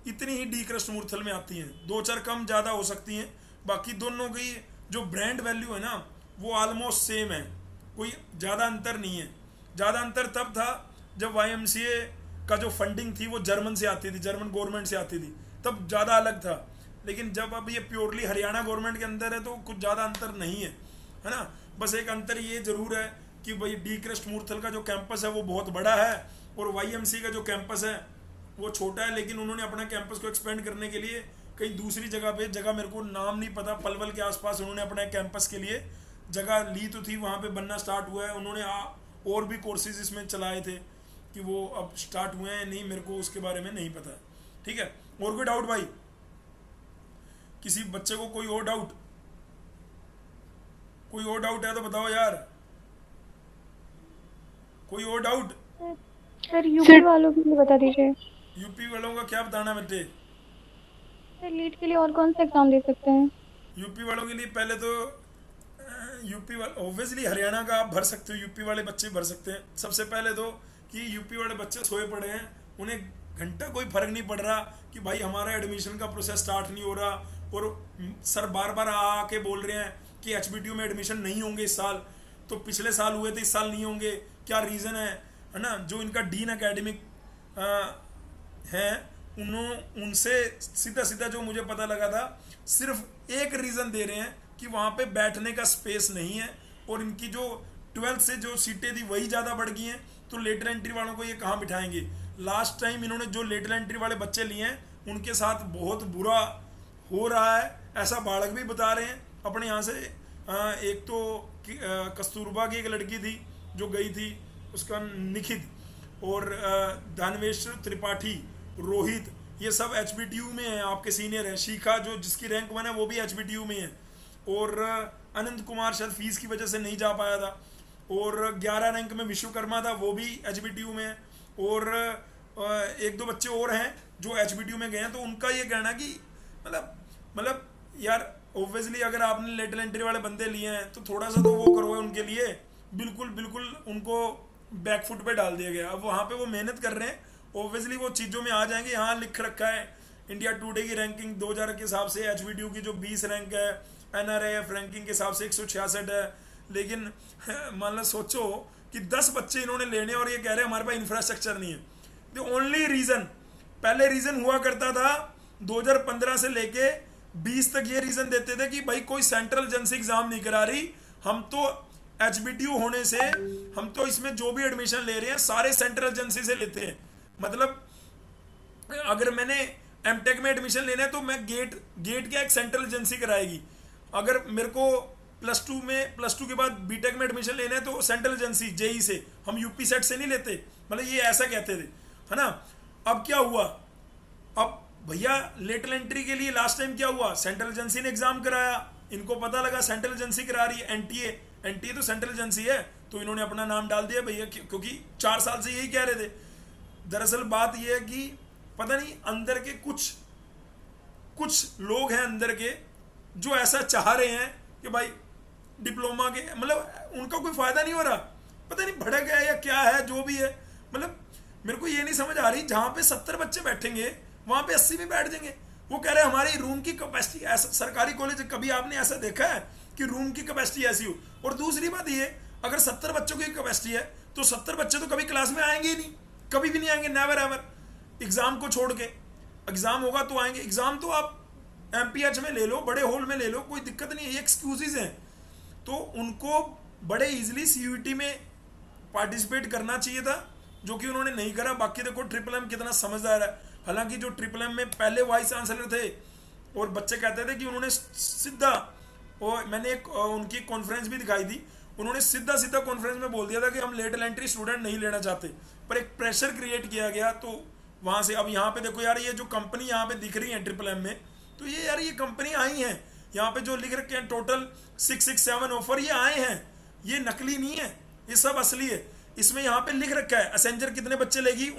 इतनी ही डी क्रस्ट मूर्थल में आती हैं। 2-4 कम ज़्यादा हो सकती हैं, बाकी दोनों की जो ब्रांड वैल्यू है ना वो ऑलमोस्ट सेम है, कोई ज़्यादा अंतर नहीं है। ज़्यादा अंतर तब था जब YMCA का जो फंडिंग थी वो जर्मन से आती थी, जर्मन गवर्नमेंट से आती थी, तब ज़्यादा अलग था। लेकिन जब अब ये प्योरली हरियाणा गवर्नमेंट के अंदर है तो कुछ ज़्यादा अंतर नहीं है ना। बस एक अंतर ये ज़रूर है कि भाई डी क्रस्ट मूर्थल का जो कैंपस है वो बहुत बड़ा है और YMCA का जो कैंपस है वो छोटा है। लेकिन उन्होंने अपना कैंपस को एक्सपेंड करने के लिए कहीं दूसरी जगह पे, जगह मेरे को नाम नहीं पता, पलवल के आसपास उन्होंने अपने कैंपस के लिए जगह ली तो थी, वहाँ पे बनना स्टार्ट हुआ है। उन्होंने और भी कोर्सेज इसमें चलाए थे कि वो अब स्टार्ट हुए हैं नहीं, मेरे को उसके बारे में नहीं पता। ठीक है, और कोई डाउट भाई, किसी बच्चे को कोई और डाउट है तो बताओ यार, कोई और डाउट? सर यूपी वालों के लिए बता दीजिए। यूपी वालों का क्या बताना बेटे? सर लीड के लिए और कौन सा एग्जाम दे सकते हैं? यूपी वालों के लिए पहले तो यूपी वाले ऑब्वियसली हरियाणा का आप भर सकते हो, यूपी वाले बच्चे भर सकते हैं। सबसे पहले तो कि यूपी वाले बच्चे सोए पड़े हैं, उन्हें घंटा कोई फर्क नहीं पड़ रहा कि भाई हमारा एडमिशन का प्रोसेस स्टार्ट नहीं हो रहा, और सर बार बार आके बोल रहे हैं कि HBTU में एडमिशन नहीं होंगे इस साल, तो पिछले साल हुए थे इस साल नहीं होंगे, क्या रीज़न है ना। जो इनका डीन एकेडमिक है, उनसे सीधा सीधा जो मुझे पता लगा था, सिर्फ एक रीज़न दे रहे हैं कि वहाँ पे बैठने का स्पेस नहीं है, और इनकी जो 12th से जो सीटें थी वही ज़्यादा बढ़ गई हैं, तो लेटर एंट्री वालों को ये कहाँ बिठाएंगे। लास्ट टाइम इन्होंने जो लेटर एंट्री वाले बच्चे लिए हैं उनके साथ बहुत बुरा हो रहा है, ऐसा बालक भी बता रहे हैं अपने यहाँ से। एक तो कस्तूरबा की एक लड़की थी जो गई थी, उसका निखित, और दानवेश त्रिपाठी, रोहित, ये सब HBTU में है, आपके सीनियर हैं। शिखा जो जिसकी रैंक 1 है वो भी HBTU में है, और अनंत कुमार शायद फीस की वजह से नहीं जा पाया था, और 11 रैंक में विश्वकर्मा था वो भी HBTU में है, और एक दो बच्चे और हैं जो HBTU में गए हैं। तो उनका ये कहना कि मतलब यार ऑब्वियसली अगर आपने लेटर एंट्री वाले बंदे लिए हैं तो थोड़ा सा तो वो करो उनके लिए। बिल्कुल उनको बैकफुट पे डाल दिया गया। अब वहाँ पे वो मेहनत कर रहे हैं, ऑब्वियसली वो चीज़ों में आ जाएंगे। यहाँ लिख रखा है इंडिया टुडे की रैंकिंग 2000 के हिसाब से HBTU की जो 20 रैंक है, NRIF रैंकिंग के हिसाब से 166 है। लेकिन मान लो सोचो कि 10 बच्चे इन्होंने लेने और ये कह रहे हैं हमारे पास इंफ्रास्ट्रक्चर नहीं है। द ओनली रीज़न, पहले रीज़न हुआ करता था 2015 से लेके 20 तक, ये रीज़न देते थे कि भाई कोई सेंट्रल एजेंसी एग्ज़ाम नहीं करा रही, हम तो HBTU होने से हम तो इसमें जो भी एडमिशन ले रहे हैं सारे सेंट्रल एजेंसी से लेते हैं। मतलब अगर मैंने MTech में एडमिशन लेना है तो मैं गेट क्या एक सेंट्रल एजेंसी कराएगी। अगर मेरे को प्लस टू के बाद BTech में एडमिशन लेना है तो सेंट्रल एजेंसी JEE से, हम UP सेट से नहीं लेते। मतलब ये ऐसा कहते थे, है ना। अब क्या हुआ, अब भैया लेटर एंट्री के लिए लास्ट टाइम क्या हुआ, सेंट्रल एजेंसी ने एग्जाम कराया, इनको पता लगा सेंट्रल एजेंसी करा रही है, NTA तो सेंट्रल एजेंसी है, तो इन्होंने अपना नाम डाल दिया भैया, क्योंकि 4 साल से यही कह रहे थे। दरअसल बात यह है कि पता नहीं अंदर के कुछ लोग हैं अंदर के जो ऐसा चाह रहे हैं कि भाई डिप्लोमा के, मतलब उनका कोई फायदा नहीं हो रहा, पता नहीं भड़क है या क्या है, जो भी है। मतलब मेरे को ये नहीं समझ आ रही, जहाँ पे 70 बच्चे बैठेंगे वहाँ पे 80 भी बैठ जाएंगे। वो कह रहे हैं हमारी रूम की कैपेसिटी, ऐसा सरकारी कॉलेज कभी आपने ऐसा देखा है कि रूम की कैपेसिटी ऐसी हो। और दूसरी बात ये, अगर 70 बच्चों की कैपेसिटी है तो 70 बच्चे तो कभी क्लास में आएंगे ही नहीं, कभी भी नहीं आएंगे, नेवर एवर। एग्जाम को छोड़ के, एग्जाम होगा तो आएंगे। एग्जाम तो आप MPH में ले लो, बड़े हॉल में ले लो, कोई दिक्कत नहीं है, ये एक्सक्यूजेज हैं। तो उनको बड़े इजीली CUET में पार्टिसिपेट करना चाहिए था, जो कि उन्होंने नहीं करा। बाकी देखो MMM कितना समझदार है। हालांकि जो MMM में पहले वाइस चांसलर थे और बच्चे कहते थे कि उन्होंने सीधा, और मैंने एक उनकी कॉन्फ्रेंस भी दिखाई थी, उन्होंने सीधा कॉन्फ्रेंस में बोल दिया था कि हम लेटर एंट्री स्टूडेंट नहीं लेना चाहते, पर एक प्रेशर क्रिएट किया गया। तो वहाँ से अब यहाँ पे देखो यार, ये जो कंपनी यहाँ पे दिख रही है MMM में, तो ये यार ये कंपनी आई हैं, यहाँ पे जो लिख रखे हैं टोटल 667 ऑफर ये आए हैं, ये नकली नहीं है, ये सब असली है। इसमें यहाँ पे लिख रखा है असेंजर कितने बच्चे लेगी,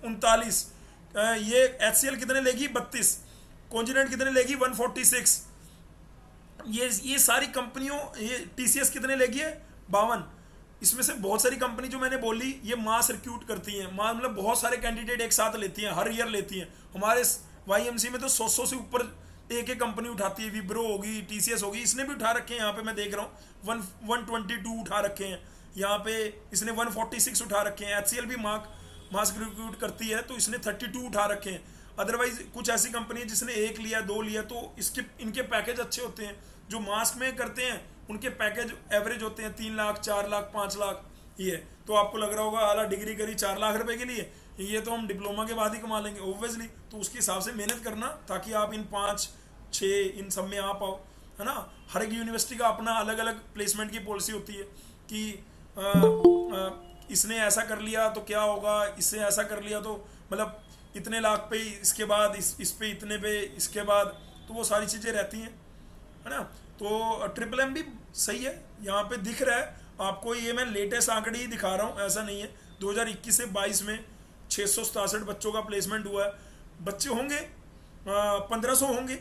39, ये HCL कितने लेगी, 32, कॉन्जिनेंट कितने लेगी, 146, ये सारी कंपनियों, ये TCS कितने लेगी है, 52। इसमें से बहुत सारी कंपनी जो मैंने बोली ये मास रिक्रूट करती हैं, मतलब बहुत सारे कैंडिडेट एक साथ लेती हैं, हर ईयर लेती हैं। हमारे YMC में तो 100 से ऊपर एक कंपनी उठाती है, विप्रो होगी, TCS होगी, इसने भी उठा रखे हैं। यहाँ पे मैं देख रहा हूँ 122 उठा रखे हैं, यहाँ पे इसने 146 उठा रखे हैं। HCL भी मास रिक्रूट करती है तो इसने 32 उठा रखे हैं। अदरवाइज कुछ ऐसी कंपनी है जिसने 1 लिया, 2 लिया, तो इनके पैकेज अच्छे होते हैं। जो मास्क में करते हैं उनके पैकेज एवरेज होते हैं 3 लाख, 4 लाख, 5 लाख। ये तो आपको लग रहा होगा आला डिग्री करी 4 लाख रुपए के लिए, ये तो हम डिप्लोमा के बाद ही कमा लेंगे, ऑब्वियसली। तो उसके हिसाब से मेहनत करना ताकि आप इन 5, 6 इन सब में आ पाओ, है ना। हर एक यूनिवर्सिटी का अपना अलग अलग प्लेसमेंट की पॉलिसी होती है कि इसने ऐसा कर लिया तो क्या होगा, इससे ऐसा कर लिया तो मतलब इतने लाख पे, इसके बाद इस पे इतने पे, इसके बाद, तो वो सारी चीज़ें रहती हैं, है ना। तो MMM भी सही है, यहाँ पे दिख रहा है आपको। ये मैं लेटेस्ट आंकड़े ही दिखा रहा हूँ, ऐसा नहीं है। 2021 से 22 में 667 बच्चों का प्लेसमेंट हुआ है। बच्चे होंगे 1500 होंगे,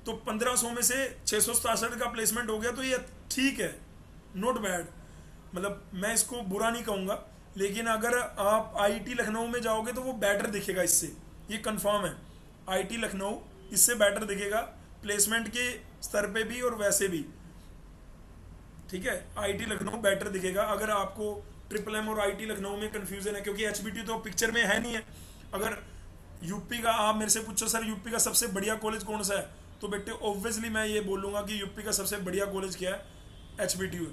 तो 1500 में से 667 का प्लेसमेंट हो गया, तो ये ठीक है, नॉट बैड। मतलब मैं इसको बुरा नहीं कहूँगा, लेकिन अगर आप IIT लखनऊ में जाओगे तो वो बेटर दिखेगा इससे, ये कंफर्म है। IIT लखनऊ इससे बेटर दिखेगा प्लेसमेंट के स्तर पे भी और वैसे भी, ठीक है। IIT लखनऊ बेटर दिखेगा। अगर आपको ट्रिपल एम और आईटी लखनऊ में कन्फ्यूजन है, क्योंकि एचबीटी तो पिक्चर में है नहीं है। अगर यूपी का आप मेरे से पूछो सर यूपी का सबसे बढ़िया कॉलेज कौन सा है, तो बेटे ऑब्वियसली मैं ये बोलूँगा कि यूपी का सबसे बढ़िया कॉलेज क्या है, एचबीटी।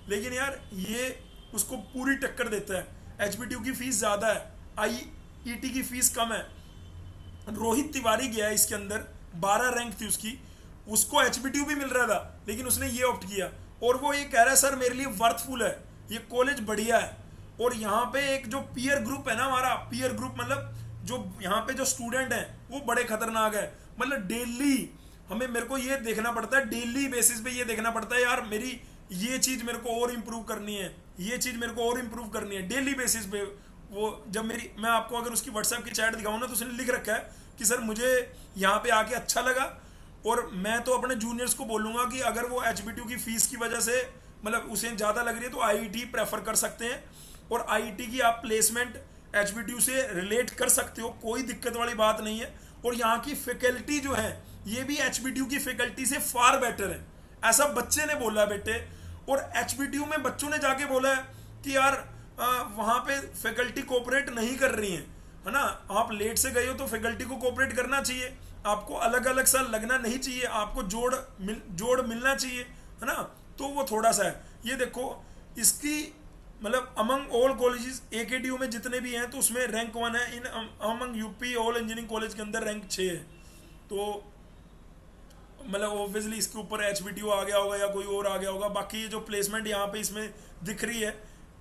लेकिन यार ये उसको पूरी टक्कर देता है। एचबीटी की फीस ज़्यादा है, आईईटी की फीस कम है। रोहित तिवारी गया इसके अंदर, 12 रैंक थी उसकी, उसको एचबीटी भी मिल रहा था, लेकिन उसने ये ऑप्ट किया। और वो ये कह रहा है सर मेरे लिए वर्थफुल है, ये कॉलेज बढ़िया है। और यहाँ पे एक जो पीयर ग्रुप है ना, हमारा पीयर ग्रुप मतलब जो यहाँ पे जो स्टूडेंट हैं वो बड़े खतरनाक है। मतलब डेली मेरे को ये देखना पड़ता है, डेली बेसिस पे ये देखना पड़ता है यार मेरी ये चीज़ मेरे को और इम्प्रूव करनी है, ये चीज़ मेरे को और इम्प्रूव करनी है डेली बेसिस पे। वो जब मैं आपको अगर उसकी व्हाट्सएप की चैट दिखाऊँ ना, तो उसने लिख रखा है कि सर मुझे यहाँ पे आके अच्छा लगा, और मैं तो अपने जूनियर्स को बोलूँगा कि अगर वो एचबीटी की फ़ीस की वजह से मतलब उसे ज़्यादा लग रही है तो आईआईटी प्रेफर कर सकते हैं। और आईआईटी की आप प्लेसमेंट एचबीटी से रिलेट कर सकते हो, कोई दिक्कत वाली बात नहीं है। और यहाँ की फैकल्टी जो है ये भी एचबीटी की फैकल्टी से फार बेटर है, ऐसा बच्चे ने बोला है बेटे। और एचबीटी में बच्चों ने जाके बोला है कि यार वहाँ पे फैकल्टी कोऑपरेट नहीं कर रही है ना, आप लेट से गए हो तो फैकल्टी को कोऑपरेट करना चाहिए, आपको अलग अलग सा लगना नहीं चाहिए, आपको जोड़ मिलना चाहिए, है ना। तो वो थोड़ा सा है। ये देखो इसकी मतलब अमंग ऑल कॉलेजेस एकेटीयू में जितने भी हैं तो उसमें रैंक 1 है, in among UP all engineering college के अंदर रैंक 6 है। तो मतलब ऑब्वियसली इसके ऊपर एचबीटीयू आ गया होगा या कोई और आ गया होगा। बाकी ये जो प्लेसमेंट यहाँ पे इसमें दिख रही है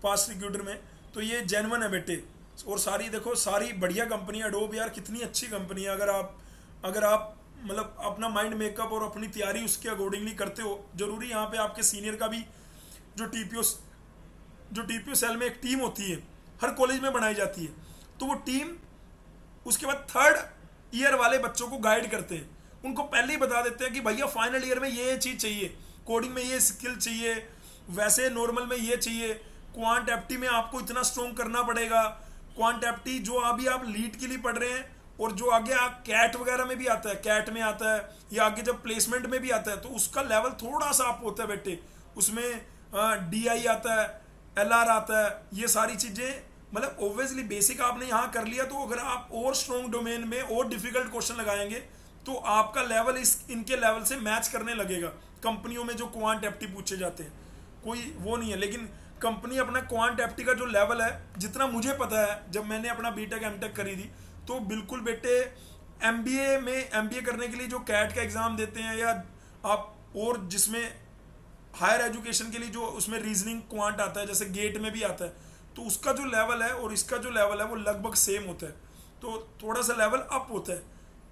पास्ट रिक्रूटर में, तो ये जेन्युइन है बेटे। और सारी देखो सारी बढ़िया कंपनी है। एडोब यार कितनी अच्छी कंपनी है। अगर आप मतलब अपना माइंड मेकअप और अपनी तैयारी उसके अकॉर्डिंगली करते हो, जरूरी यहाँ पे आपके सीनियर का भी जो टीपीओ सेल में एक टीम होती है हर कॉलेज में बनाई जाती है, तो वो टीम उसके बाद 3rd ईयर वाले बच्चों को गाइड करते हैं, उनको पहले ही बता देते हैं कि भैया फाइनल ईयर में ये चीज़ चाहिए, कोडिंग में ये स्किल चाहिए, वैसे नॉर्मल में ये चाहिए, क्वांट एप्टी में आपको इतना स्ट्रॉन्ग करना पड़ेगा। क्वांट एप्टी जो अभी आप लीड के लिए पढ़ रहे हैं और जो आगे आप कैट वगैरह में भी आता है, कैट में आता है या आगे जब प्लेसमेंट में भी आता है, तो उसका लेवल थोड़ा सा आप होता है बेटे। उसमें डीआई आता है, एलआर आता है, ये सारी चीज़ें मतलब ओब्वियसली बेसिक आपने यहाँ कर लिया, तो अगर आप और स्ट्रॉन्ग डोमेन में और डिफिकल्ट क्वेश्चन लगाएंगे तो आपका लेवल इनके लेवल से मैच करने लगेगा। कंपनियों में जो क्वांट एप्टी पूछे जाते हैं कोई वो नहीं है, लेकिन कंपनी अपना क्वांट एप्टी का जो लेवल है, जितना मुझे पता है जब मैंने अपना बीटेक एमटेक करी थी, तो बिल्कुल बेटे एमबीए करने के लिए जो कैट का एग्ज़ाम देते हैं या आप और जिसमें हायर एजुकेशन के लिए जो उसमें रीजनिंग क्वांट आता है, जैसे गेट में भी आता है, तो उसका जो लेवल है और इसका जो लेवल है वो लगभग सेम होता है, तो थोड़ा सा लेवल अप होता है,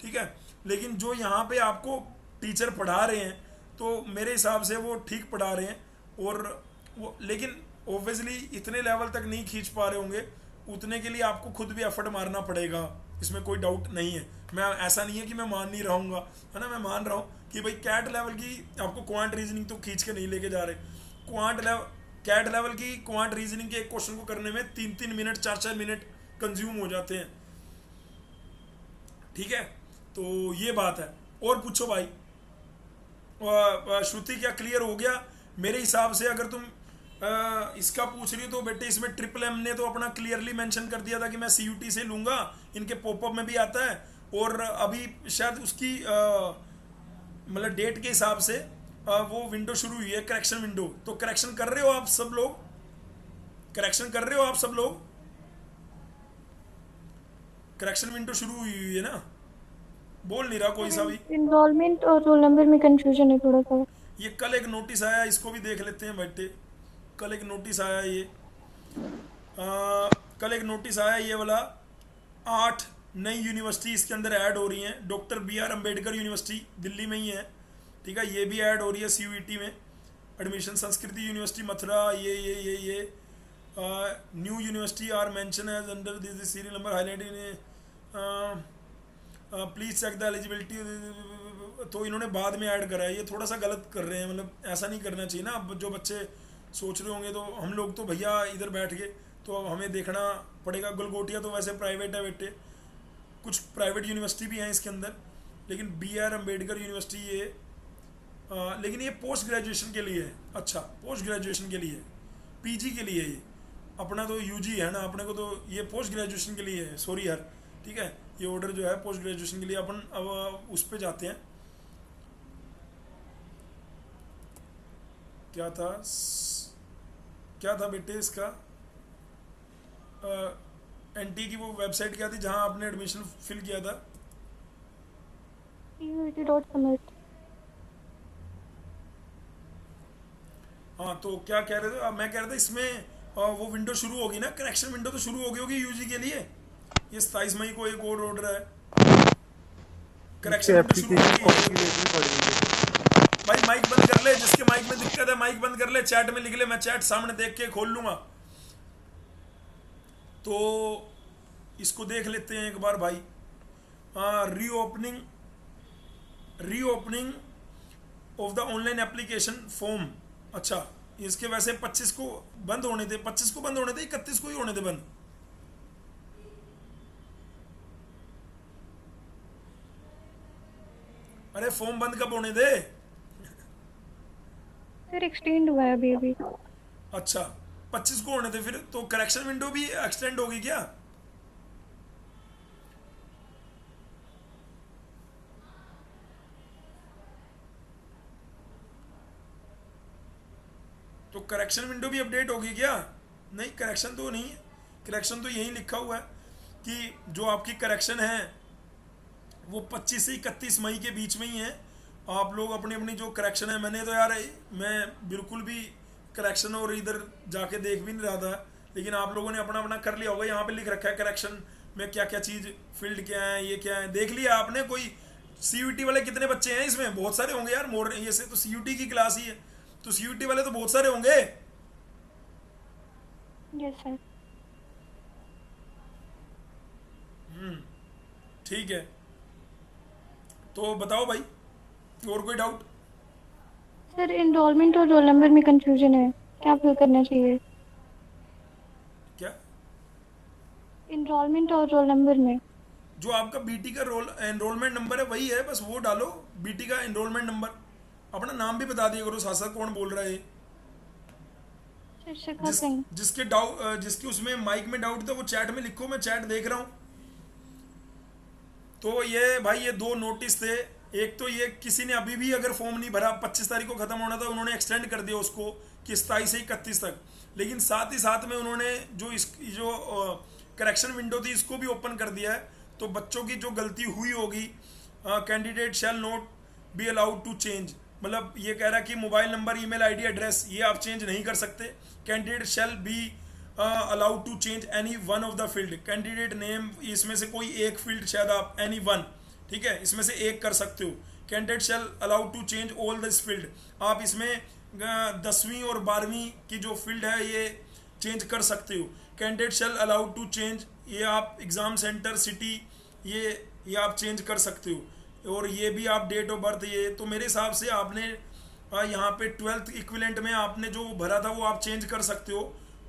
ठीक है। लेकिन जो यहाँ पे आपको टीचर पढ़ा रहे हैं तो मेरे हिसाब से वो ठीक पढ़ा रहे हैं, और वो लेकिन ओब्वियसली इतने लेवल तक नहीं खींच पा रहे होंगे, उतने के लिए आपको खुद भी एफर्ट मारना पड़ेगा, इसमें कोई डाउट नहीं है। मैं ऐसा नहीं है कि मैं मान नहीं रहूँगा, है ना, मैं मान रहा हूँ कि भाई कैट लेवल की आपको क्वांट रीजनिंग तो खींच के नहीं लेके जा रहे। कैट लेवल की क्वांट रीजनिंग के एक क्वेश्चन को करने में 3-3 मिनट 4-4 मिनट कंज्यूम हो जाते हैं, ठीक है। तो ये बात है। और पूछो भाई। श्रुति क्या क्लियर हो गया? मेरे हिसाब से अगर तुम इसका पूछ रही हो तो बेटे इसमें ट्रिपल एम ने तो अपना क्लियरली मेंशन कर दिया था कि मैं सीयूटी से लूँगा, इनके पॉपअप में भी आता है, और अभी शायद उसकी मतलब डेट के हिसाब से वो विंडो शुरू हुई है, करेक्शन विंडो। तो करेक्शन कर रहे हो आप सब लोग? करेक्शन कर रहे हो आप सब लोग? करेक्शन विंडो शुरू हुई है ना? बोल नहीं रहा कोई सा भी। एनरोलमेंट और रोल नंबर में कंफ्यूजन है थोड़ा सा। ये कल एक नोटिस आया, इसको भी देख लेते हैं बेटे। कल एक नोटिस आया कल एक नोटिस आया ये वाला, 8 नई यूनिवर्सिटी इसके अंदर ऐड हो रही हैं। Doctor BR Ambedkar university Delhi में ही है, ठीक है, ये भी ऐड हो रही है CUET में एडमिशन। संस्कृति यूनिवर्सिटी मथुरा, ये new university are mention as under this serial number highlighted, please check the eligibility. तो इन्होंने बाद में ऐड करा है, ये थोड़ा सा गलत कर रहे हैं, मतलब ऐसा नहीं करना चाहिए ना। अब जो बच्चे सोच रहे होंगे तो हम लोग तो भैया इधर बैठ के तो अब हमें देखना पड़ेगा। गलगोटिया तो वैसे प्राइवेट है बेटे, कुछ प्राइवेट यूनिवर्सिटी भी हैं इसके अंदर, लेकिन BR अम्बेडकर यूनिवर्सिटी ये लेकिन ये पोस्ट ग्रेजुएशन के लिए है। अच्छा, पोस्ट ग्रेजुएशन के लिए, PG के लिए ये, अपना तो यूजी है ना, अपने को तो ये पोस्ट ग्रेजुएशन के लिए है, सॉरी यार, ठीक है। ये ऑर्डर जो है पोस्ट ग्रेजुएशन के लिए, अपन अब उस पे जाते हैं। क्या था बेटे इसका, एनटी की वो वेबसाइट क्या थी जहां आपने एडमिशन फिल किया था? PUET.submit। हाँ, तो क्या कह रहे थे? मैं कह रहा था इसमें वो विंडो शुरू होगी ना, करेक्शन विंडो तो शुरू हो गई होगी यूजी के लिए। ये 27 मई को एक और ऑर्डर है, करेक्शन विंडो शुरू होगी। भाई माइक बंद कर ले, जिसके माइक में दिक्कत है माइक बंद कर ले, चैट में लिख ले, मैं चैट सामने देख के खोल लूंगा। तो इसको देख लेते हैं एक बार भाई। Reopening of the online application form. अच्छा, इसके वैसे 25 को बंद होने थे, 25 को बंद होने थे, 31 को ही होने थे बंद। अरे फॉर्म बंद कब होने थे? सर एक्सटेंड हुआ है अभी। अच्छा, 25 को होने थे फिर तो करेक्शन विंडो भी एक्सटेंड होगी क्या? तो करेक्शन विंडो भी अपडेट होगी क्या? नहीं, करेक्शन तो नहीं है, करेक्शन तो यही लिखा हुआ है कि जो आपकी करेक्शन है वो 25 से 31 मई के बीच में ही है। आप लोग अपनी अपनी जो करेक्शन है, मैंने तो यार मैं बिल्कुल भी करेक्शन और इधर जाके देख भी नहीं रहा था, लेकिन आप लोगों ने अपना अपना कर लिया होगा। यहाँ पे लिख रखा है करेक्शन में क्या क्या चीज़ फील्ड क्या है, ये क्या है, देख लिया आपने? कोई CUT वाले कितने बच्चे हैं इसमें? बहुत सारे होंगे यार, मोर ये से तो CUT की क्लास ही है, तो CUT वाले तो बहुत सारे होंगे। Yes sir. ठीक है, तो बताओ भाई, और कोई डाउट? सर एनरोलमेंट और रोल नंबर में कंफ्यूजन है, क्या फिल करना चाहिए? क्या? एनरोलमेंट और रोल नंबर में जो आपका बीटी का एनरोलमेंट नंबर है वही है, बस वो डालो, बीटी का एनरोलमेंट नंबर। अपना नाम भी बता दिया करो साथ साथ, कौन बोल रहा है? शिखा सिंह। जिसके उसमें माइक में डाउट था वो चैट में लिखो, मैं चैट देख रहा हूँ। तो ये भाई ये 2 नोटिस थे। एक तो ये किसी ने अभी भी अगर फॉर्म नहीं भरा, 25 तारीख को खत्म होना था, उन्होंने एक्सटेंड कर दिया उसको कि 27 से 31 तक। लेकिन साथ ही साथ में उन्होंने जो करेक्शन विंडो थी इसको भी ओपन कर दिया है। तो बच्चों की जो गलती हुई होगी, candidate shall not be allowed to change, मतलब ये कह रहा है कि mobile number, email ID, address ये आप चेंज नहीं कर सकते। Candidate shall be allowed to change any one of the field. Candidate name, इसमें से कोई एक फील्ड शायद आप एनी वन, ठीक है, इसमें से एक कर सकते हो। Candidate shall allowed to change all this field, आप इसमें 10वीं और 12वीं की जो फील्ड है ये चेंज कर सकते हो। Candidate shall allowed to change, ये आप एग्ज़ाम सेंटर, सिटी, ये आप चेंज कर सकते हो। और ये भी आप डेट ऑफ बर्थ, ये तो मेरे हिसाब से आपने यहाँ पे 12th इक्विवेलेंट में आपने जो भरा था वो आप चेंज कर सकते हो,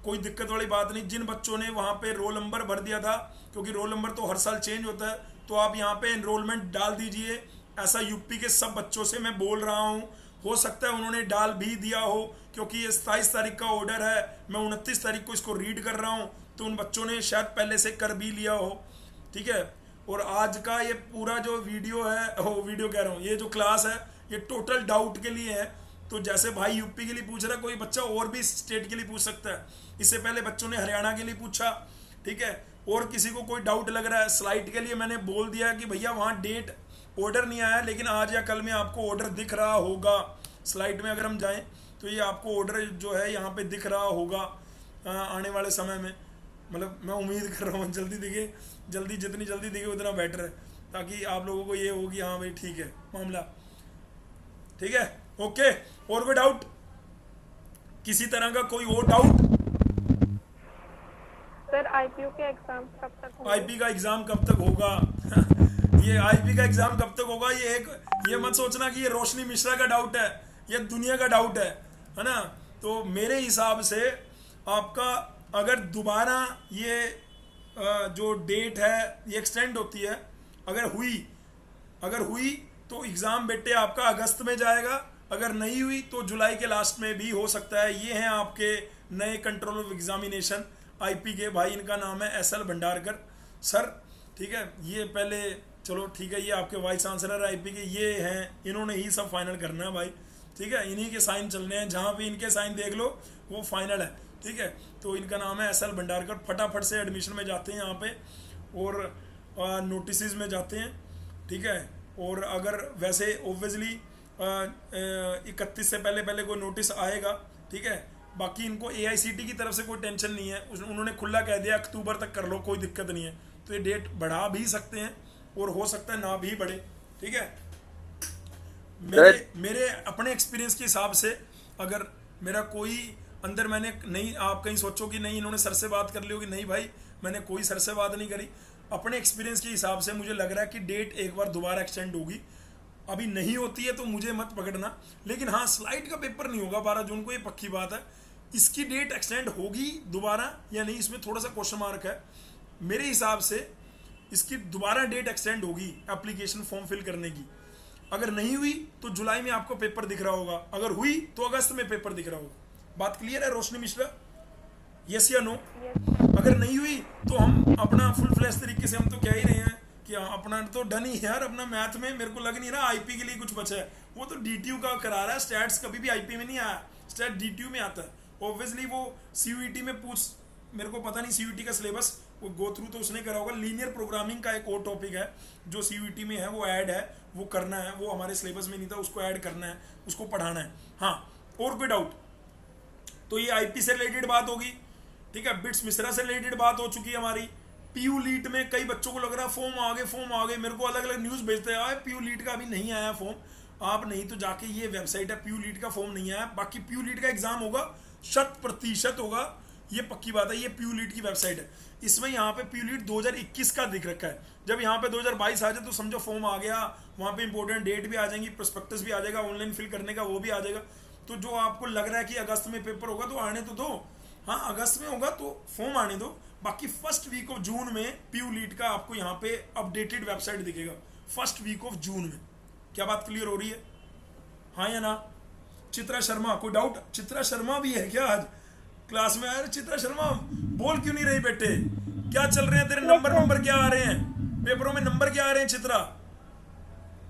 कोई दिक्कत वाली बात नहीं। जिन बच्चों ने वहाँ पे रोल नंबर भर दिया था, क्योंकि रोल नंबर तो हर साल चेंज होता है, तो आप यहाँ पे एनरोलमेंट डाल दीजिए। ऐसा यूपी के सब बच्चों से मैं बोल रहा हूँ, हो सकता है उन्होंने डाल भी दिया हो, क्योंकि ये 27 तारीख का ऑर्डर है, मैं 29 तारीख को इसको रीड कर रहा हूँ, तो उन बच्चों ने शायद पहले से कर भी लिया हो, ठीक है। और आज का ये पूरा जो वीडियो है, वीडियो कह रहा हूँ, ये जो क्लास है ये टोटल डाउट के लिए है। तो जैसे भाई यूपी के लिए पूछ रहा है, कोई बच्चा और भी स्टेट के लिए पूछ सकता है। इससे पहले बच्चों ने हरियाणा के लिए पूछा, ठीक है। और किसी को कोई डाउट लग रहा है स्लाइड के लिए, मैंने बोल दिया कि भैया वहाँ डेट ऑर्डर नहीं आया, लेकिन आज या कल में आपको ऑर्डर दिख रहा होगा। स्लाइड में अगर हम जाएं तो ये आपको ऑर्डर जो है यहाँ पे दिख रहा होगा आने वाले समय में। मतलब मैं उम्मीद कर रहा हूँ जल्दी दिखे, जल्दी जितनी जल्दी दिखे उतना बेटर है, ताकि आप लोगों को ये हो कि हाँ भाई ठीक है मामला, ठीक है, ओके। और कोई डाउट, किसी तरह का कोई और डाउट? सर आईपीयू के एग्जाम कब तक होगा? आईपी का एग्जाम कब तक होगा? ये आईपी का एग्जाम कब तक होगा, ये मत सोचना कि ये रोशनी मिश्रा का डाउट है, ये दुनिया का डाउट है ना। तो मेरे हिसाब से आपका अगर दोबारा ये जो डेट है ये एक्सटेंड होती है, अगर हुई तो एग्ज़ाम बेटे आपका अगस्त में जाएगा। अगर नहीं हुई तो जुलाई के लास्ट में भी हो सकता है। ये हैं आपके नए कंट्रोल ऑफ एग्जामिनेशन आईपी के, भाई इनका नाम है एसएल भंडारकर सर, ठीक है। ये पहले चलो ठीक है, ये आपके वाइस चांसलर आईपी के ये हैं, इन्होंने ही सब फाइनल करना है भाई, ठीक है। इन्हीं के साइन चलने हैं, जहाँ भी इनके साइन देख लो वो फाइनल है, ठीक है। तो इनका नाम है एसएल भंडारकर। फटाफट से एडमिशन में जाते हैं यहाँ पे और नोटिस में जाते हैं, ठीक है। और अगर वैसे ओब्वियसली 31 से पहले कोई नोटिस आएगा, ठीक है। बाकी इनको एआईसीटी की तरफ से कोई टेंशन नहीं है, उन्होंने खुला कह दिया अक्टूबर तक कर लो, कोई दिक्कत नहीं है। तो ये डेट बढ़ा भी सकते हैं और हो सकता है ना भी बढ़े, ठीक है। मेरे अपने एक्सपीरियंस के हिसाब से अगर मेरा कोई अंदर मैंने नहीं, आप कहीं सोचो कि नहीं इन्होंने सर से बात कर ली होगी, नहीं भाई मैंने कोई सर से बात नहीं करी। अपने एक्सपीरियंस के हिसाब से मुझे लग रहा है कि डेट एक बार दोबारा एक्सटेंड होगी। अभी नहीं होती है तो मुझे मत पकड़ना, लेकिन हाँ स्लाइड का पेपर नहीं होगा 12 जून को, ये पक्की बात है। इसकी डेट एक्सटेंड होगी दोबारा या नहीं, इसमें थोड़ा सा क्वेश्चन मार्क है। मेरे हिसाब से इसकी दोबारा डेट एक्सटेंड होगी एप्लीकेशन फॉर्म फिल करने की। अगर नहीं हुई तो जुलाई में आपको पेपर दिख रहा होगा, अगर हुई तो अगस्त में पेपर दिख रहा होगा। बात क्लियर है रोशनी मिश्रा? यस या नो? अगर नहीं हुई तो हम अपना फुल फ्लैश तरीके से हम तो कह ही रहे हैं कि अपना तो डन ही है यार। अपना मैथ में मेरे को लग नहीं रहा आईपी के लिए कुछ बचा है, वो तो डीटीयू का करा रहा है। स्टैट्स कभी भी आईपी में नहीं आया, स्टैट डीटीयू में आता है। ऑब्वियसली वो सीयूईटी में पूछ, मेरे को पता नहीं सीयूईटी का सिलेबस वो गो थ्रू तो उसने करा होगा। लीनियर प्रोग्रामिंग का एक और टॉपिक है जो सीयूईटी में है, वो ऐड है, वो करना है, वो हमारे सिलेबस में नहीं था, उसको ऐड करना है, उसको पढ़ाना है। हाँ और कोई डाउट? तो ये आईपी से रिलेटेड बात होगी, ठीक है। बिट्स मिश्रा से रिलेटेड बात हो चुकी है हमारी। पीयू लीट में कई बच्चों को लग रहा है फॉर्म आ गए, मेरे को अलग अलग न्यूज़ भेजते हैं पीयू लीट का अभी नहीं आया फॉर्म। आप नहीं तो जाके ये वेबसाइट है, पीयू लीट का फॉर्म नहीं आया। बाकी पीयू लीट का एग्जाम होगा 100% होगा, ये पक्की बात है। ये पीयू लीट की वेबसाइट है, इसमें यहाँ पे पीयू लीट 2021 का दिख रखा है। जब यहाँ पे 2022 आ जाए तो समझो फॉर्म आ गया, वहाँ पे इंपॉर्टेंट डेट भी आ जाएंगी, प्रोस्पेक्टस भी आ जाएगा, ऑनलाइन फिल करने का वो भी आ जाएगा। तो जो आपको लग रहा है कि अगस्त में पेपर होगा तो आने तो दो, हाँ अगस्त में होगा तो फॉर्म आने दो। बाकी फर्स्ट वीक ऑफ जून में पीयू लीट का आपको यहाँ पे अपडेटेड वेबसाइट दिखेगा, फर्स्ट वीक ऑफ जून में। क्या बात क्लियर हो रही है? हाँ या ना? चित्रा शर्मा, कोई डाउट? चित्रा शर्मा भी है क्या आज क्लास में? यार चित्रा शर्मा बोल क्यों नहीं रही बेटे? क्या चल रहे हैं तेरे नंबर क्या आ रहे हैं पेपरों में? नंबर क्या आ रहे हैं चित्रा?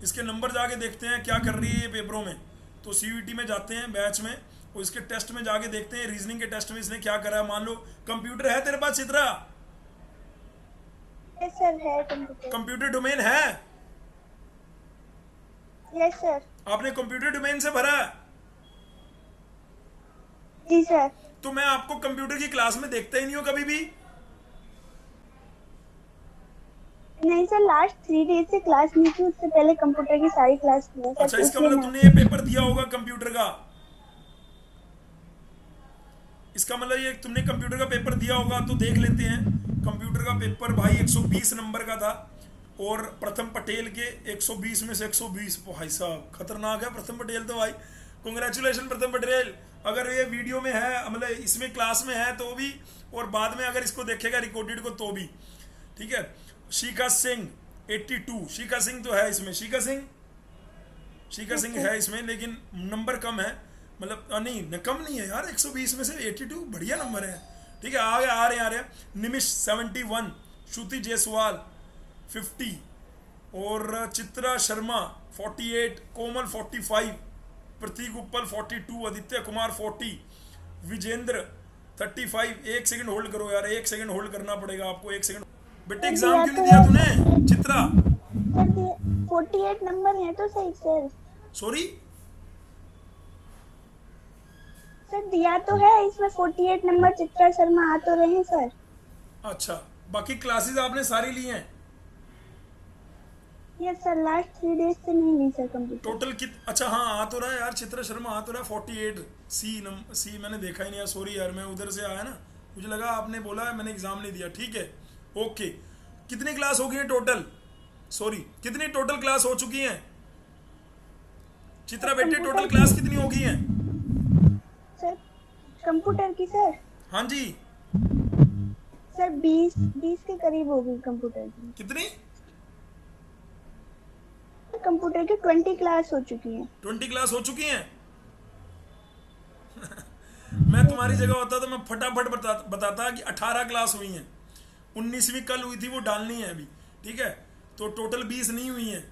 इसके नंबर जाके देखते हैं क्या कर रही है ये पेपरों में। तो सीयूईटी में जाते हैं बैच में और इसके टेस्ट में जाके देखते हैं, रीजनिंग के टेस्ट में इसने क्या करा है। मान लो कंप्यूटर है तेरे पास चित्रा? यस सर है कंप्यूटर। कंप्यूटर डोमेन है? Yes sir. आपने कंप्यूटर डोमेन से भरा? जी सर। तो मैं आपको कंप्यूटर की क्लास में देखता ही नहीं हूँ कभी भी। नहीं सर, लास्ट 3 डेज से क्लास नहीं थी, उससे पहले कंप्यूटर की सारी क्लास थी। अच्छा इसका मतलब तुमने ये पेपर दिया होगा कंप्यूटर का, इसका मतलब ये तुमने कंप्यूटर का पेपर दिया होगा। तो देख लेते हैं कंप्यूटर का पेपर भाई 120 नंबर का था और प्रथम पटेल के 120 में से 120। भाई साहब खतरनाक है प्रथम पटेल तो भाई, कांग्रेचुलेशन प्रथम पटेल। अगर ये वीडियो में है, मतलब इसमें क्लास में है तो भी, और बाद में अगर इसको देखेगा रिकॉर्डेड को तो भी, ठीक है। शिखा सिंह 82, शिखा सिंह तो है इसमें, शिखा सिंह है इसमें, लेकिन नंबर कम है, मतलब नहीं कम नहीं है यार, 120 में से 82 बढ़िया नंबर है, ठीक है। आगे आ रहे हैं निमिष 71, श्रुति जायसवाल 50 और चित्रा शर्मा 48, कोमल 45, प्रतीक उपल 42, आदित्य कुमार 40, विजेंद्र 35। एक सेकंड होल्ड करो यार, एक सेकंड होल्ड करना पड़ेगा आपको, एक सेकंड। बेटे एग्जाम क्यों नहीं दिया तूने चित्रा? 48 नंबर है तो सही सर। सॉरी सर दिया तो है इसमें 48 नंबर, चित्रा शर्मा आ तो रहे हैं सर। अच्छा बाकी क्लासेस आपने सारी ली हैं? यस सर, लास्ट 3 डेज से नहीं ली सर कंप्यूटर। टोटल अच्छा हाँ आ तो रहा है यार, चित्रा शर्मा आ तो रहा है 48। सी मैंने देखा ही नहीं यार, सॉरी यार, मैं उधर से आया ना, मुझे लगा आपने बोला है, मैंने एग्जाम नहीं दिया, ठीक है ओके। कितनी क्लास हो गई है टोटल? सॉरी कितनी टोटल क्लास हो चुकी हैं चित्रा बेटे? टोटल क्लास कितनी हो गई है सर कंप्यूटर की? सर हाँ जी सर 20 के करीब हो गई कंप्यूटर की। कितनी? कंप्यूटर की 20 क्लास हो चुकी है। 20 क्लास हो चुकी हैं? तुम्हारी जगह होता तो मैं फटाफट बताता कि 18 क्लास हुई हैं, 19वीं कल हुई थी, वो डालनी है अभी, ठीक है, तो टोटल 20 नहीं हुई हैं।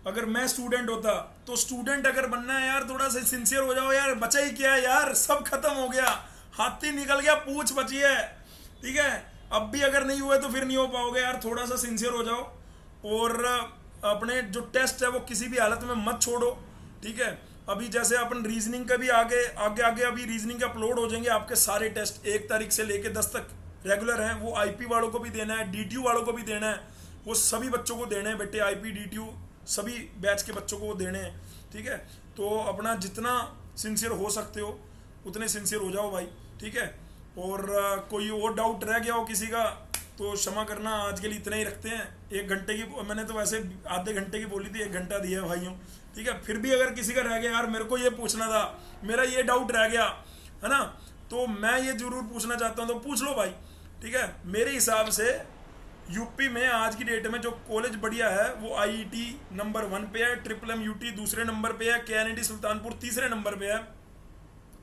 अगर मैं स्टूडेंट होता तो स्टूडेंट अगर बनना है यार थोड़ा सा सिंसियर हो जाओ यार, बचा ही क्या है यार, सब खत्म हो गया, हाथी निकल गया, पूछ बची है, ठीक है। अब भी अगर नहीं हुए तो फिर नहीं हो पाओगे यार, थोड़ा सा सिंसियर हो जाओ और अपने जो टेस्ट है वो किसी भी हालत में मत छोड़ो, ठीक है। अभी जैसे अपन रीजनिंग का भी आगे अभी रीजनिंग के अपलोड हो जाएंगे आपके सारे टेस्ट 1 तारीख से लेके 10 तक रेगुलर हैं, वो आईपी वालों को भी देना है, डीटीयू वालों को भी देना है, वो सभी बच्चों को देने हैं बेटे, आईपी डीटीयू सभी बैच के बच्चों को वो देने हैं, ठीक है। तो अपना जितना सिंसियर हो सकते हो उतने सिंसियर हो जाओ भाई, ठीक है। और कोई और डाउट रह गया हो किसी का तो क्षमा करना, आज के लिए इतना ही रखते हैं। 1 घंटे की मैंने तो वैसे आधे घंटे की बोली थी, 1 घंटा दिया है भाइयों, ठीक है। फिर भी अगर किसी का रह गया यार मेरे को ये पूछना था, मेरा ये डाउट रह गया है ना, तो मैं ये जरूर पूछना चाहता हूँ, तो पूछ लो भाई, ठीक है। मेरे हिसाब से यूपी में आज की डेट में जो कॉलेज बढ़िया है वो आईईटी नंबर 1 पे है, ट्रिपल एम यूटी दूसरे नंबर पे है, केएनडी सुल्तानपुर तीसरे नंबर पे है,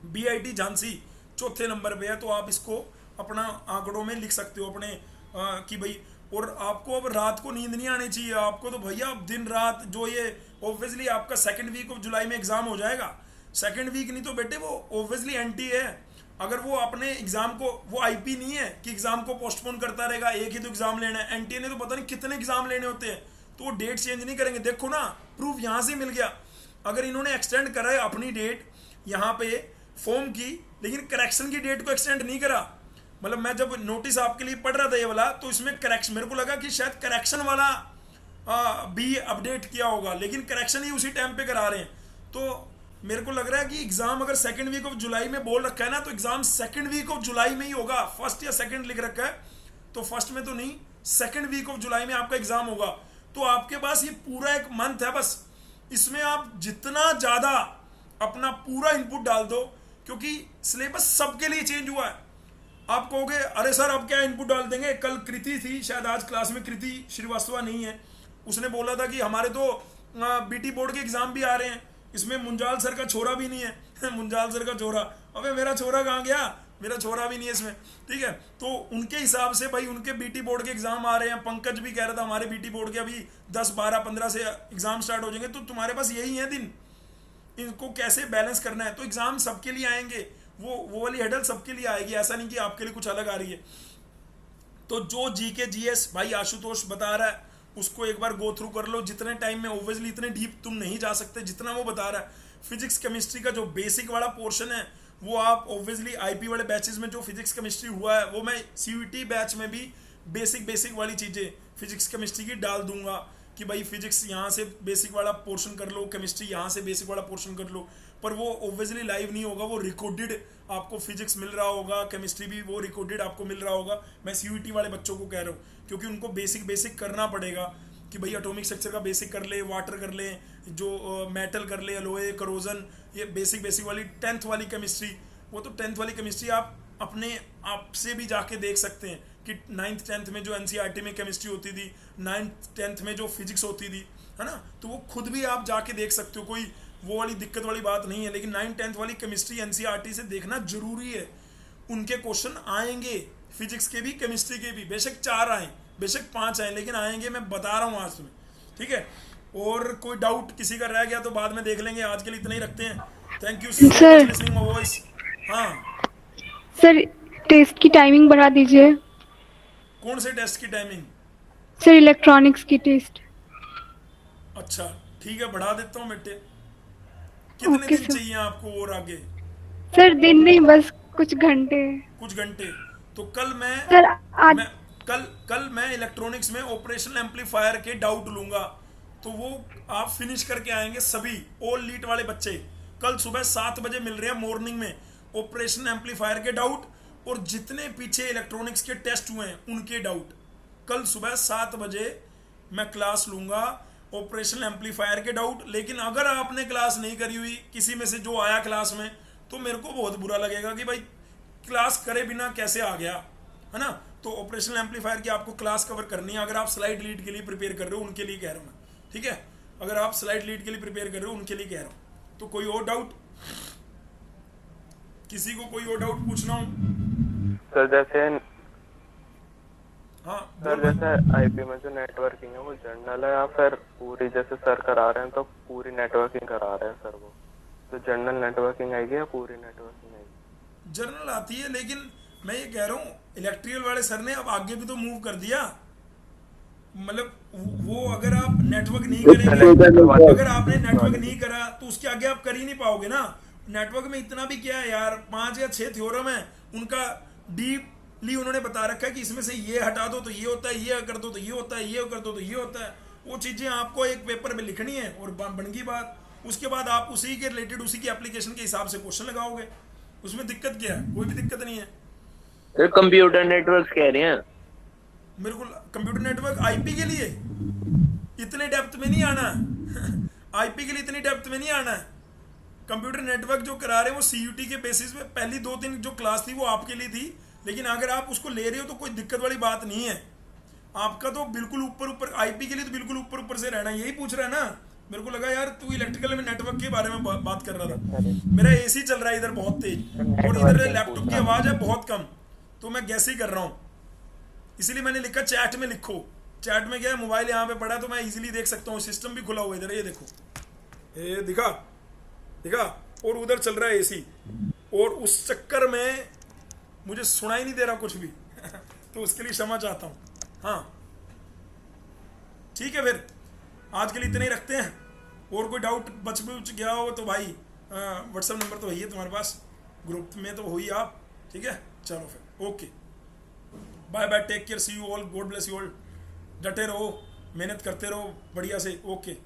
बीआईटी झांसी चौथे नंबर पे है। तो आप इसको अपना आंकड़ों में लिख सकते हो अपने कि भाई, और आपको अब रात को नींद नहीं आनी चाहिए आपको, तो भैया अब दिन रात जो ये ऑब्वियसली आपका 2nd वीक ऑफ जुलाई में एग्जाम हो जाएगा, 2nd वीक नहीं तो बेटे वो ऑब्वियसली एनटी है। अगर वो अपने एग्जाम को, वो आईपी नहीं है कि एग्जाम को पोस्टपोन करता रहेगा, एक ही तो एग्जाम लेना है, एनटीए ने तो पता नहीं कितने एग्जाम लेने होते हैं, तो वो डेट चेंज नहीं करेंगे। देखो ना, प्रूफ यहाँ से मिल गया, अगर इन्होंने एक्सटेंड करा है अपनी डेट यहाँ पे फॉर्म की, लेकिन करेक्शन की डेट को एक्सटेंड नहीं करा। मतलब मैं जब नोटिस आपके लिए पढ़ रहा था ये वाला, तो इसमें करेक्शन मेरे को लगा कि शायद करेक्शन वाला भी अपडेट किया होगा, लेकिन करेक्शन ही उसी टाइम पे करा रहे हैं। तो मेरे को लग रहा है कि एग्जाम अगर 2nd वीक ऑफ जुलाई में बोल रखा है ना, तो exam 2nd week of July में ही होगा। 1st या 2nd लिख रखा है तो 1st में तो नहीं, 2nd वीक ऑफ जुलाई में आपका एग्जाम होगा। तो आपके पास ये पूरा 1 मंथ है, बस इसमें आप जितना ज्यादा अपना पूरा इनपुट डाल दो, क्योंकि सिलेबस सबके लिए चेंज हुआ है। आप कहोगे अरे सर अब क्या इनपुट डाल देंगे, कल कृति थी शायद, आज क्लास में कृति श्रीवास्तव नहीं है, उसने बोला था कि हमारे तो बीटी बोर्ड के एग्जाम भी आ रहे हैं, इसमें मुंजाल सर का छोरा भी नहीं है मुंजाल सर का छोरा, अबे मेरा छोरा कहाँ गया, मेरा छोरा भी नहीं है इसमें, ठीक है। तो उनके हिसाब से भाई उनके बीटी बोर्ड के एग्जाम आ रहे हैं, पंकज भी कह रहा था हमारे बीटी बोर्ड के अभी 10, 12, 15 से एग्जाम स्टार्ट हो जाएंगे, तो तुम्हारे पास यही है दिन, इनको कैसे बैलेंस करना है। तो एग्जाम सबके लिए आएंगे, वो वाली हेडल सबके लिए आएगी, ऐसा नहीं कि आपके लिए कुछ अलग आ रही है। तो जो जीके जीएस भाई आशुतोष बता रहा है उसको एक बार गो थ्रू कर लो, जितने टाइम में ऑब्वियसली इतने डीप तुम नहीं जा सकते जितना वो बता रहा है। फिजिक्स केमिस्ट्री का जो बेसिक वाला पोर्शन है वो आप ऑब्वियसली आईपी वाले बैचेस में जो फिजिक्स केमिस्ट्री हुआ है वो मैं सीयूटी बैच में भी बेसिक वाली चीज़ें फिजिक्स केमिस्ट्री की डाल दूंगा कि भाई फिजिक्स यहाँ से बेसिक वाला पोर्शन कर लो, केमिस्ट्री यहाँ से बेसिक वाला पोर्शन कर लो, पर वो ऑब्वियसली लाइव नहीं होगा, वो रिकॉर्डेड आपको फिजिक्स मिल रहा होगा, केमिस्ट्री भी वो रिकॉर्डेड आपको मिल रहा होगा। मैं सीयूटी वाले बच्चों को कह रहा हूँ, क्योंकि उनको बेसिक करना पड़ेगा कि भाई एटॉमिक स्ट्रक्चर का बेसिक कर ले, वाटर कर ले, जो मेटल कर ले, लोहे, करोजन, ये बेसिक वाली 10th वाली केमिस्ट्री, वो तो 10th वाली केमिस्ट्री आप अपने आप से भी जाके देख सकते हैं कि 9th 10th में जो एनसीईआरटी में केमिस्ट्री होती थी, 9th 10th में जो फिजिक्स होती थी, है ना, तो वो खुद भी आप जाके देख सकते हो, कोई वो वाली दिक्कत वाली बात नहीं है। लेकिन 9th 10th वाली केमिस्ट्री एनसीईआरटी से देखना जरूरी है, उनके क्वेश्चन आएंगे फिजिक्स के भी, केमिस्ट्री के भी, बेशक 4 आए, बेशक 5 आए, लेकिन आएंगे, मैं बता रहा हूँ आज तुम्हें, ठीक है। और कोई डाउट किसी का रह गया तो बाद में देख लेंगे, आज के लिए इतना ही रखते हैं। Thank you so much listening my voice. हाँ सर, टेस्ट की टाइमिंग बढ़ा दीजिए। कौन से टेस्ट की टाइमिंग? सर इलेक्ट्रॉनिक्स की टेस्ट। अच्छा ठीक है, बढ़ा देता हूँ बेटे। कितने दिन चाहिए आपको और आगे? सर दिन नहीं, बस कुछ घंटे। कुछ घंटे? तो कल मैं सर आज कल मैं इलेक्ट्रॉनिक्स में ऑपरेशनल एम्पलीफायर के डाउट लूंगा, तो वो आप फिनिश करके आएंगे सभी ऑल लीट वाले बच्चे। कल सुबह 7 बजे मिल रहे हैं मॉर्निंग में ऑपरेशनल एम्पलीफायर के डाउट, और जितने पीछे इलेक्ट्रॉनिक्स के टेस्ट हुए हैं उनके डाउट। कल सुबह 7 बजे मैं क्लास लूंगा ऑपरेशनल एम्पलीफायर के डाउट। लेकिन अगर आपने क्लास नहीं करी हुई किसी में से जो आया क्लास में, तो मेरे को बहुत बुरा लगेगा कि भाई क्लास करे बिना कैसे आ गया, है ना। तो ऑपरेशनल एम्पलीफायर की आपको क्लास कवर करनी है। अगर आप स्लाइड लीड के लिए प्रिपेयर कर रहे हो उनके लिए कह रहा हूँ मैं, ठीक है। अगर आप स्लाइड लीड के लिए प्रिपेयर कर रहे हो उनके लिए कह रहा हूँ। तो कोई और डाउट? किसी को कोई और डाउट पूछना हो? सर जैसे हाँ सर जैसे आईपी में जो नेटवर्किंग है वो जनरल है या फिर पूरी, जैसे सर करा रहे हैं तो पूरी नेटवर्किंग करा रहे हैं सर, वो तो जनरल नेटवर्किंग आएगी या पूरी नेटवर्किंग आएगी? जनरल आती है, लेकिन मैं ये कह रहा हूँ इलेक्ट्रिकल वाले सर ने अब आगे भी तो मूव कर दिया। मतलब वो अगर आप नेटवर्क नहीं करेंगे, अगर आपने नेटवर्क नहीं करा तो उसके आगे आप कर ही नहीं पाओगे ना। नेटवर्क में इतना भी क्या है यार, 5 या 6 थ्योरम है, उनका डीपली उन्होंने बता रखा है कि इसमें से ये हटा दो तो ये होता है, ये कर दो तो ये होता है, ये कर दो तो ये होता है। वो चीज़ें आपको एक पेपर में लिखनी है और बन गई बात। उसके बाद आप उसी के रिलेटेड उसी की एप्लीकेशन के हिसाब से क्वेश्चन लगाओगे। उसमें दिक्कत क्या है? कोई भी दिक्कत नहीं है। सर कंप्यूटर नेटवर्क कह रहे हैं मेरे को कंप्यूटर नेटवर्क आईपी के लिए इतने डेप्थ में नहीं आना आईपी के लिए इतनी डेप्थ में नहीं आना है। कंप्यूटर नेटवर्क जो करा रहे हैं वो सीयूटी के बेसिस पे पहली 2-3 जो क्लास थी वो आपके लिए थी, लेकिन अगर आप उसको ले रहे हो तो कोई दिक्कत वाली बात नहीं है। आपका तो बिल्कुल ऊपर आईपी के लिए तो बिल्कुल ऊपर से रहना। यही पूछ रहा है ना? मेरे को लगा यार तू इलेक्ट्रिकल में नेटवर्क के बारे में बात कर रहा था। मेरा एसी चल रहा है इधर बहुत तेज और इधर लैपटॉप की आवाज़ है बहुत कम, तो मैं गैस ही कर रहा हूँ। इसीलिए मैंने लिखा चैट में लिखो। चैट में क्या है, मोबाइल यहाँ पे पड़ा है तो मैं इजीली देख सकता हूँ। सिस्टम भी खुला हुआ इधर, ये देखो, ये दिखा और उधर चल रहा है एसी, और उस चक्कर में मुझे सुनाई नहीं दे रहा कुछ भी तो उसके लिए क्षमा चाहता हूँ। हाँ ठीक है, फिर आज के लिए इतने ही रखते हैं। और कोई डाउट बच गया हो तो भाई व्हाट्सएप नंबर तो है ही है तुम्हारे पास, ग्रुप में तो हो ही आप। ठीक है, चलो फिर okay, bye bye, take care, see you all, God bless you all. डटे रहो, मेहनत करते रहो बढ़िया से। ओके।